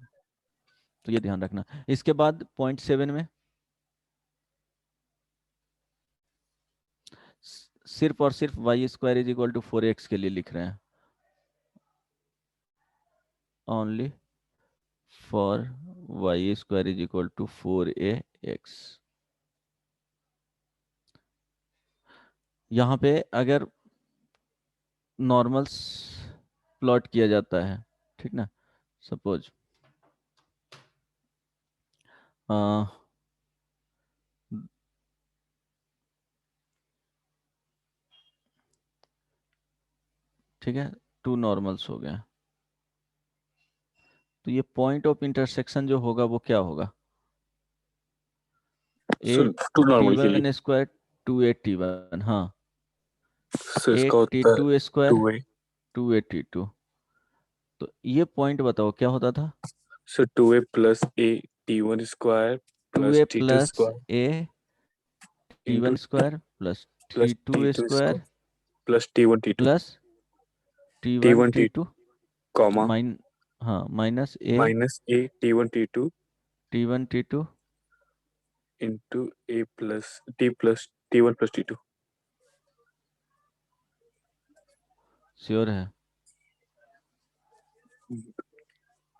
तो ये ध्यान रखना। इसके बाद पॉइंट 7 में सिर्फ और सिर्फ y square is equal to 4x के लिए लिख रहे हैं, only for y square is equal to 4ax। यहाँ पे अगर नॉर्मल्स प्लॉट किया जाता है, ठीक ना, सपोज ठीक है, 2 नॉर्मल्स हो गए, तो ये पॉइंट ऑफ इंटरसेक्शन जो होगा वो क्या होगा, सर 2 नॉर्मल के लिए 8t1 स्क्वायर 2 8t1, हाँ, सर इसका होता है 8t2 स्क्वायर 2A। 2 8t2, तो ये पॉइंट बताओ क्या होता था, sir 2A plus A T1 square 2a plus T2 plus square A T1 square plus T2 square plus T1 T2 plus T1 T1 T2 T2 comma minus A minus A T1 T2 T1 T2 into A plus T1 plus T2। Sure है?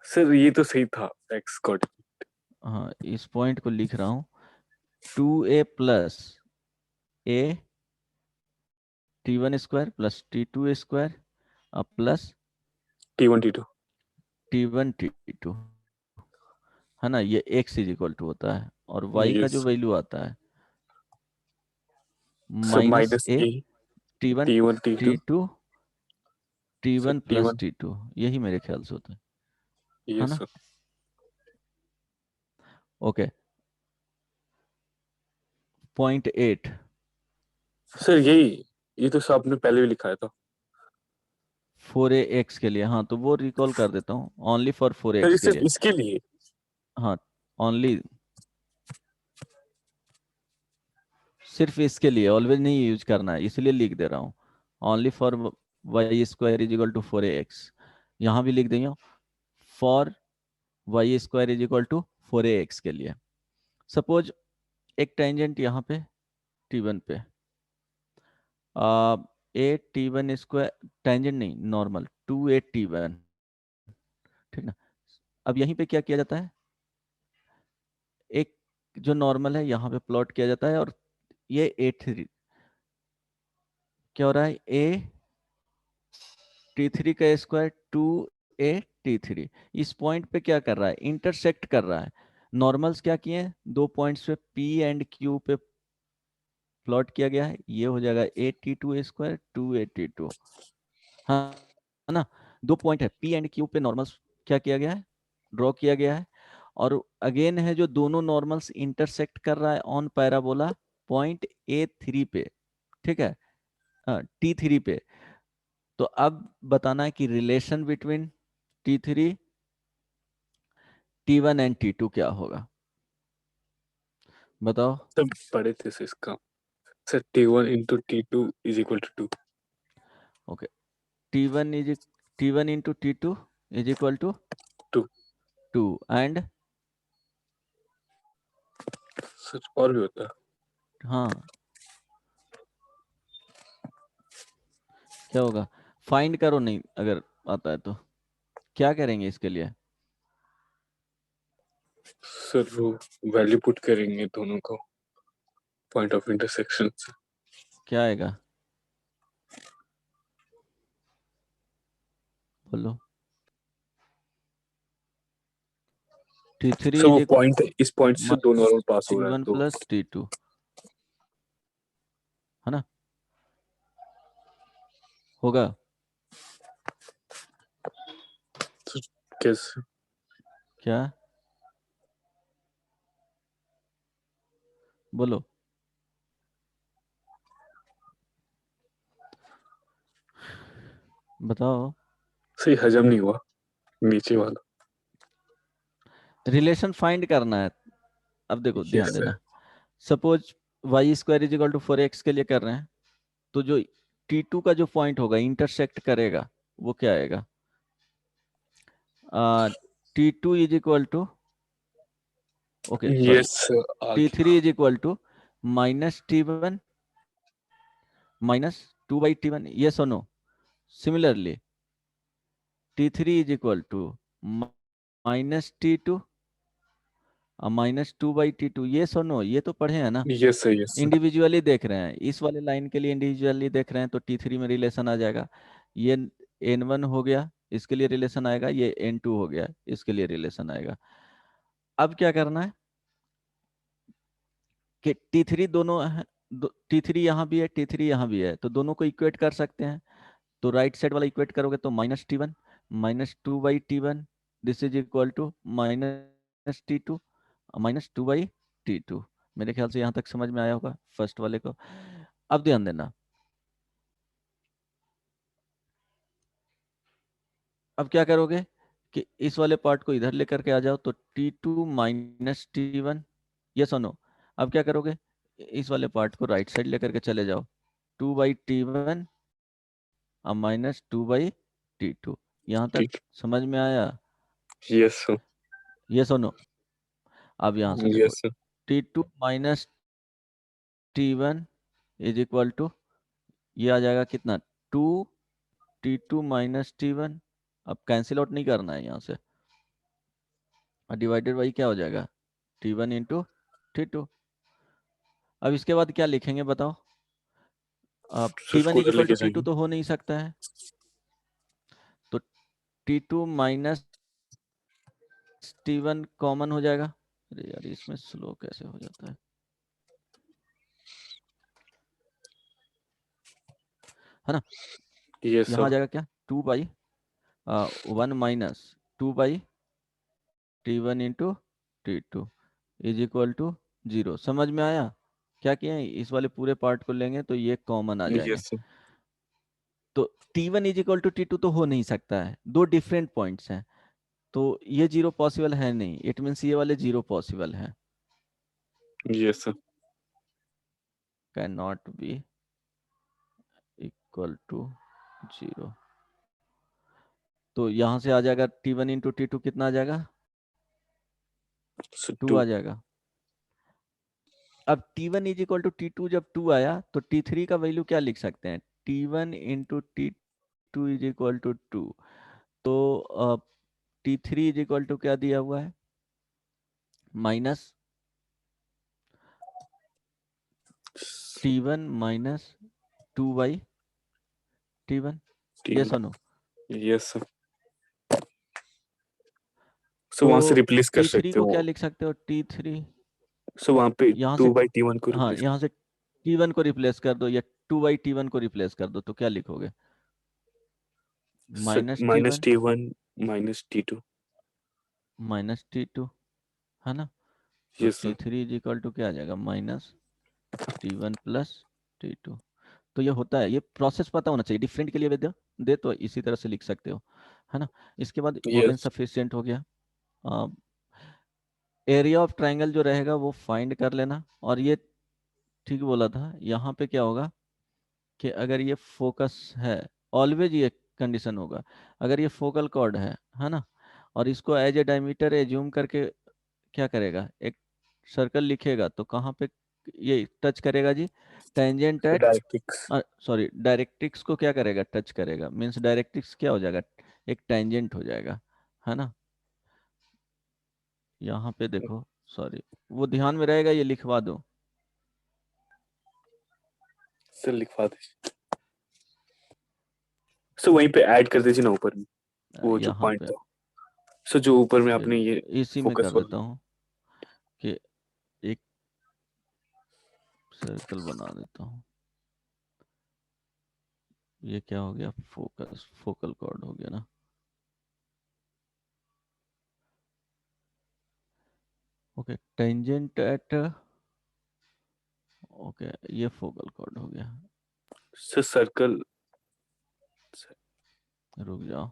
Sir ये तो सही था x coordinate. हाँ, इस point को लिख रहा हूँ 2A plus A T1 square plus T2 square plus T1 T2 T1 T2 है ना, ये x इज इक्वल टू होता है और y का जो यस वैल्यू आता है sir minus minus A A T1 T1 T2 T2 sir T1 plus T1 T2, यही मेरे ख्याल से होता है यस ना? सर। ओके, पॉइंट 8 सर ये तो सर आपने पहले भी लिखा था 4ax के लिए। हाँ, तो वो रिकॉल कर देता हूँ, ओनली फॉर सर। 4x के सिर्फ लिए। इसके लिए हाँ, ओनली सिर्फ इसके लिए, ऑलवेज नहीं यूज करना है, इसलिए लिख दे रहा हूँ only for y square is equal to 4ax। यहाँ भी लिख देंगे for y square is equal to 4ax के लिए। सपोज एक टेंजेंट यहाँ पे T1 पे ए T1 स्क्वायर, टेंजेंट नहीं, नॉर्मल 2a T1, ठीक ना? अब यहीं पे क्या किया जाता है, एक जो नॉर्मल है यहाँ पे प्लॉट किया जाता है और ये A3 क्या हो रहा है, A T3 का स्क्वायर 2a T3 इस पॉइंट पे क्या कर रहा है, इंटरसेक्ट कर रहा है। नॉर्मल्स क्या किए हैं, दो पॉइंट्स पे P एंड Q पे प्लॉट किया गया है, ये हो जाएगा A T2 square 2a T2। हाँ, है ना? दो पॉइंट है P एंड Q पे, नॉर्मल्स क्या किया गया है, ड्रॉ किया गया है। और अगेन है जो दोनों नॉर्मल्स इंटरसेक्ट कर रहा है ऑन पैराबोला पॉइंट A3 पे, ठीक है, T3 पे। तो अब बताना है कि relation between T3 T1 and T2 क्या होगा, बताओ। सब पढ़े थे सर इसका। Sir T1 into T2 is equal to 2। Okay, T1 into T2 is equal to 2 2 and sir और भी होता है। हाँ, क्या होगा, फाइंड करो, नहीं अगर आता है तो क्या करेंगे इसके लिए, सर वो वैल्यू पुट करेंगे दोनों को पॉइंट ऑफ इंटरसेक्शन से। क्या आएगा, बोलो। T3 सर वो इज पॉइंट इस पॉइंट से दो नॉर्मल पास हो रहा है T1 तो प्लस T2, है ना, होगा। सर कैसे क्या, बोलो। बताओ, सही हजम नहीं हुआ नीचे वाला। रिलेशन फाइंड करना है। अब देखो, ध्यान यस सर। देना, suppose y square is equal to 4x के लिए कर रहे हैं, तो जो T2 का जो पॉइंट होगा इंटरसेक्ट करेगा वो क्या आएगा, T2 is equal to, okay sorry, yes sir आ गया। T3 is equal to minus T1 minus 2/T1, ये सुनो। Similarly T3 is equal to minus T2 -2/T2, ये सुनो, ये तो पढ़े हैं ना, yes sir yes sir. Individually देख रहे हैं, इस वाले लाइन के लिए इंडिविजुअली देख रहे हैं, तो T3 में रिलेशन आ जाएगा। ये N1 हो गया, इसके लिए रिलेशन आएगा, ये N2 हो गया, इसके लिए रिलेशन आएगा। अब क्या करना है कि T3 दोनों है, T3 यहाँ भी है, T3 यहाँ भी है, तो दोनों को इक्वेट कर सकते हैं। तो राइट साइड वाला इक्वेट करोगे तो -T1 -2/T1 this is equal to -T2 -2/T2। मेरे ख्याल से यहाँ तक समझ में आया होगा फर्स्ट वाले को। अब ध्यान देना, अब क्या करोगे कि इस वाले पार्ट को इधर लेकर के आ जाओ, तो T2 -T1, ये सुनो। अब क्या करोगे, इस वाले पार्ट को राइट साइड लेकर के चले जाओ, 2/T1 अब माइनस 2/T2। यहाँ तक ठीक। समझ में आया? Yes sir. ये सुनो, अब यहाँ से देखो, yes sir. T2 minus T1 is equal to, ये आ जाएगा कितना, 2T2 माइनस T1। अब कैंसिल आउट नहीं करना है यहाँ से, और डिवाइडेड बाई क्या हो जाएगा, T1 इंटू T2। अब इसके बाद क्या लिखेंगे बताओ? अब sir T1 is scooter equal लेके टू T2 जाएंगे। तो हो नहीं सकता है, तो T2 माइनस T1 कॉमन हो जाएगा। अरे यार इसमें स्लो कैसे हो जाता है ना? यस यहाँ आ सर। जाएगा क्या, 2/1 minus 2/T1 into T2 is equal to 0। समझ में आया? क्या किया है, इस वाले पूरे पार्ट को लेंगे तो ये कॉमन आ जाएंगे। Yes sir. तो T1 is equal to T2 तो हो नहीं सकता है, दो डिफरेंट पॉइंट्स हैं, तो ये 0 पॉसिबल है नहीं, इट मीन्स ये वाले 0 पॉसिबल है, yes sir. Can not be equal to 0। तो यहाँ से आ जाएगा T1 इंटू T2 कितना आ जाएगा, 2 2। आ जाएगा। अब T1 is equal to T2 जब 2 आया तो T3 का वैल्यू क्या लिख सकते हैं, T1 into T2 is equal to 2। तो T3 इज इक्वल टू क्या दिया हुआ है, माइनस T1 माइनस 2/T1। ये सुनो, यस सर। सो तो वहां से रिप्लेस कर T3 सकते को क्या हो। लिख सकते हो, T3 सो वहां पे यहाँ से, 2/T1 को हाँ रिप्लेस कर। यहाँ से T1 को रिप्लेस कर दो या 2/T1 को रिप्लेस कर दो, तो क्या लिखोगे, sir minus minus T1 T1 minus T2। Minus T2, है ना? तो yes sir. T3 is equal to क्या आ जाएगा, माइनस T1 प्लस T2। तो ये होता है, ये प्रोसेस पता होना चाहिए, डिफरेंट के लिए दे दे तो इसी तरह से लिख सकते हो, है ना? इसके बाद इक्वलेंट यस। सफिशिएंट हो गया। एरिया ऑफ ट्राइंगल जो रहेगा वो फाइंड कर लेना। और ये ठीक बोला था, यहाँ पे क्या होगा कि अगर ये फोकस है, ऑलवेज ये कंडीशन होगा, अगर ये फोकल कॉर्ड है ना, और इसको एज ए डायमीटर एज्यूम करके क्या करेगा, एक सर्कल लिखेगा, तो कहाँ पे ये टच करेगा जी, tangent at, directrix. Sorry directrix को क्या करेगा, टच करेगा, मीन्स डायरेक्ट्रिक्स क्या हो जाएगा, एक टेंजेंट हो जाएगा, है ना? यहाँ पे देखो, सॉरी वो ध्यान में रहेगा, ये लिखवा दो। सर लिखवा दीजिए। सो वहीं पे ऐड कर दीजिए ना ऊपर में, वो जो यहाँ पॉइंट पे था। सो जो ऊपर में आपने ये चलिए इसी में फोकस कर वाला। देता हूँ कि एक सर्कल बना देता हूँ। ये क्या हो गया, फोकस, फोकल कॉर्ड हो गया ना। ओके, टेंजेंट एट, ओके ये फोकल कॉर्ड हो गया। Sir circle. रुक जाओ,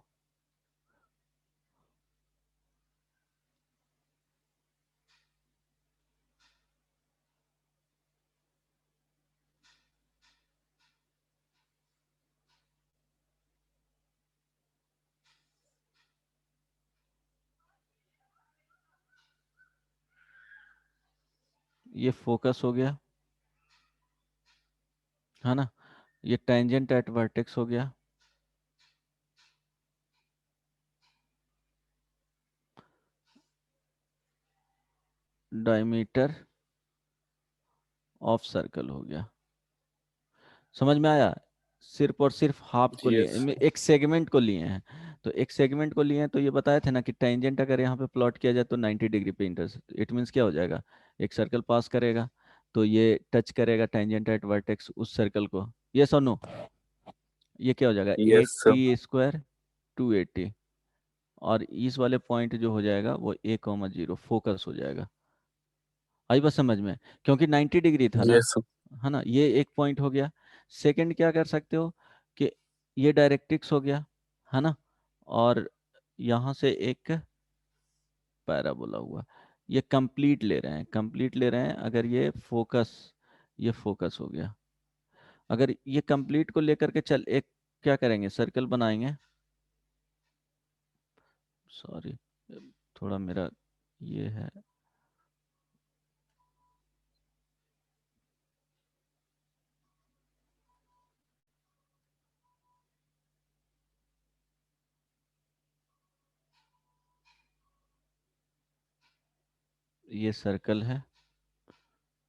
ये फोकस हो गया, है ना? ये टेंजेंट एट वर्टेक्स हो गया, डायमीटर ऑफ सर्कल हो गया। समझ में आया? सिर्फ और सिर्फ हाफ को लिए, यस। एक सेगमेंट को लिए हैं, तो एक सेगमेंट को लिए हैं, तो ये बताए थे ना कि टेंजेंट अगर यहाँ पे प्लॉट किया जाए तो 90 डिग्री पे इंटरसेक्ट, इट मीन्स क्या हो जाएगा, एक सर्कल पास करेगा, तो ये टच करेगा टेंजेंट एट वर्टेक्स उस सर्कल को। ये सुनो, ये क्या हो जाएगा, यस सर। 80² 280, और इस वाले पॉइंट जो हो जाएगा वो A, 0 फोकस हो जाएगा। आई बस समझ में? क्योंकि 90 डिग्री था ना, यस सर। है ना? ये एक पॉइंट हो गया। सेकंड क्या कर सकते हो कि ये डायरेक्ट्रिक्स हो गया, है ना? और यहाँ से एक पैराबोला हुआ, ये कंप्लीट ले रहे हैं, कंप्लीट ले रहे हैं, अगर ये फोकस ये फोकस हो गया। अगर ये कंप्लीट को लेकर के चल एक क्या करेंगे, सर्कल बनाएंगे। सॉरी, थोड़ा मेरा ये है। ये सर्कल है,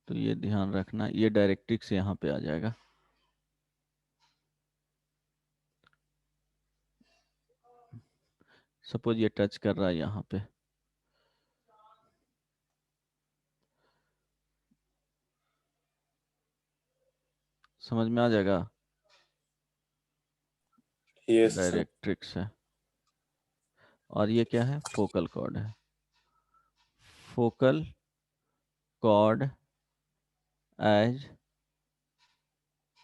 तो ये ध्यान रखना, ये डायरेक्ट्रिक्स यहाँ पे आ जाएगा। सपोज ये टच कर रहा है यहाँ पे, समझ में आ जाएगा। Yes sir. डायरेक्ट्रिक्स है, और ये क्या है, फोकल कॉर्ड है। Focal chord as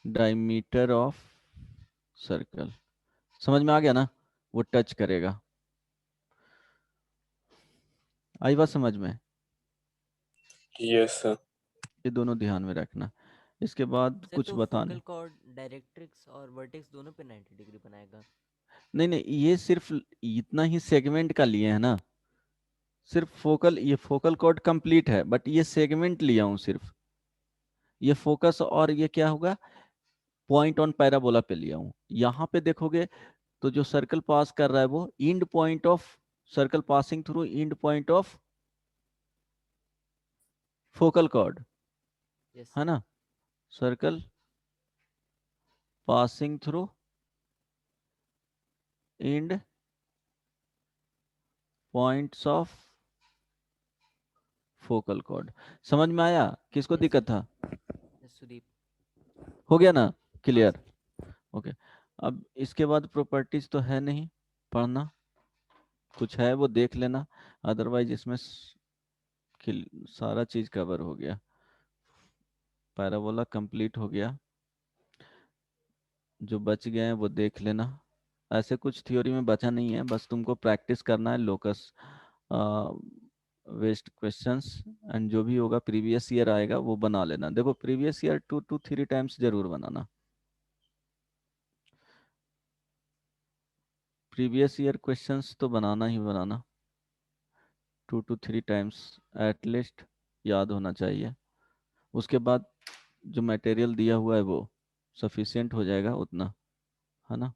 diameter of circle, समझ में आ गया ना, वो टच करेगा। आई बात समझ में। Yes sir. ये दोनों ध्यान में रखना। इसके बाद सर कुछ तो फोकल बताने, कॉर्ड डायरेक्ट्रिक्स और वर्टेक्स दोनों पे 90 डिग्री बनाएगा। नहीं नहीं, ये सिर्फ इतना ही सेगमेंट का लिए है ना, सिर्फ फोकल, ये फोकल कॉर्ड कंप्लीट है, बट ये सेगमेंट लिया हूं सिर्फ। ये फोकस और ये क्या होगा, पॉइंट ऑन पैराबोला पे लिया हूं। यहाँ पे देखोगे तो जो सर्कल पास कर रहा है वो end point of circle passing through end point of focal chord, yes है सर। ना। Circle passing through end points of focal chord. समझ में आया, किसको यस दिक्कत सर। था। यस सुदीप। हो गया ना हाँ क्लियर। सर। ओके। अब इसके बाद प्रॉपर्टीज तो है नहीं पढ़ना, कुछ है वो देख लेना, अदरवाइज इसमें सारा चीज कवर हो गया। पैराबोला कंप्लीट हो गया, जो बच गए हैं वो देख लेना। ऐसे कुछ थ्योरी में बचा नहीं है, बस तुमको प्रैक्टिस करना है लोकस वेस्ट क्वेश्चंस, एंड जो भी होगा प्रीवियस ईयर आएगा वो बना लेना। देखो प्रीवियस ईयर 2 to 3 टाइम्स जरूर बनाना। प्रीवियस ईयर क्वेश्चंस तो बनाना ही बनाना, 2 to 3 टाइम्स एटलीस्ट याद होना चाहिए। उसके बाद जो मटेरियल दिया हुआ है वो सफिशिएंट हो जाएगा उतना, है ना।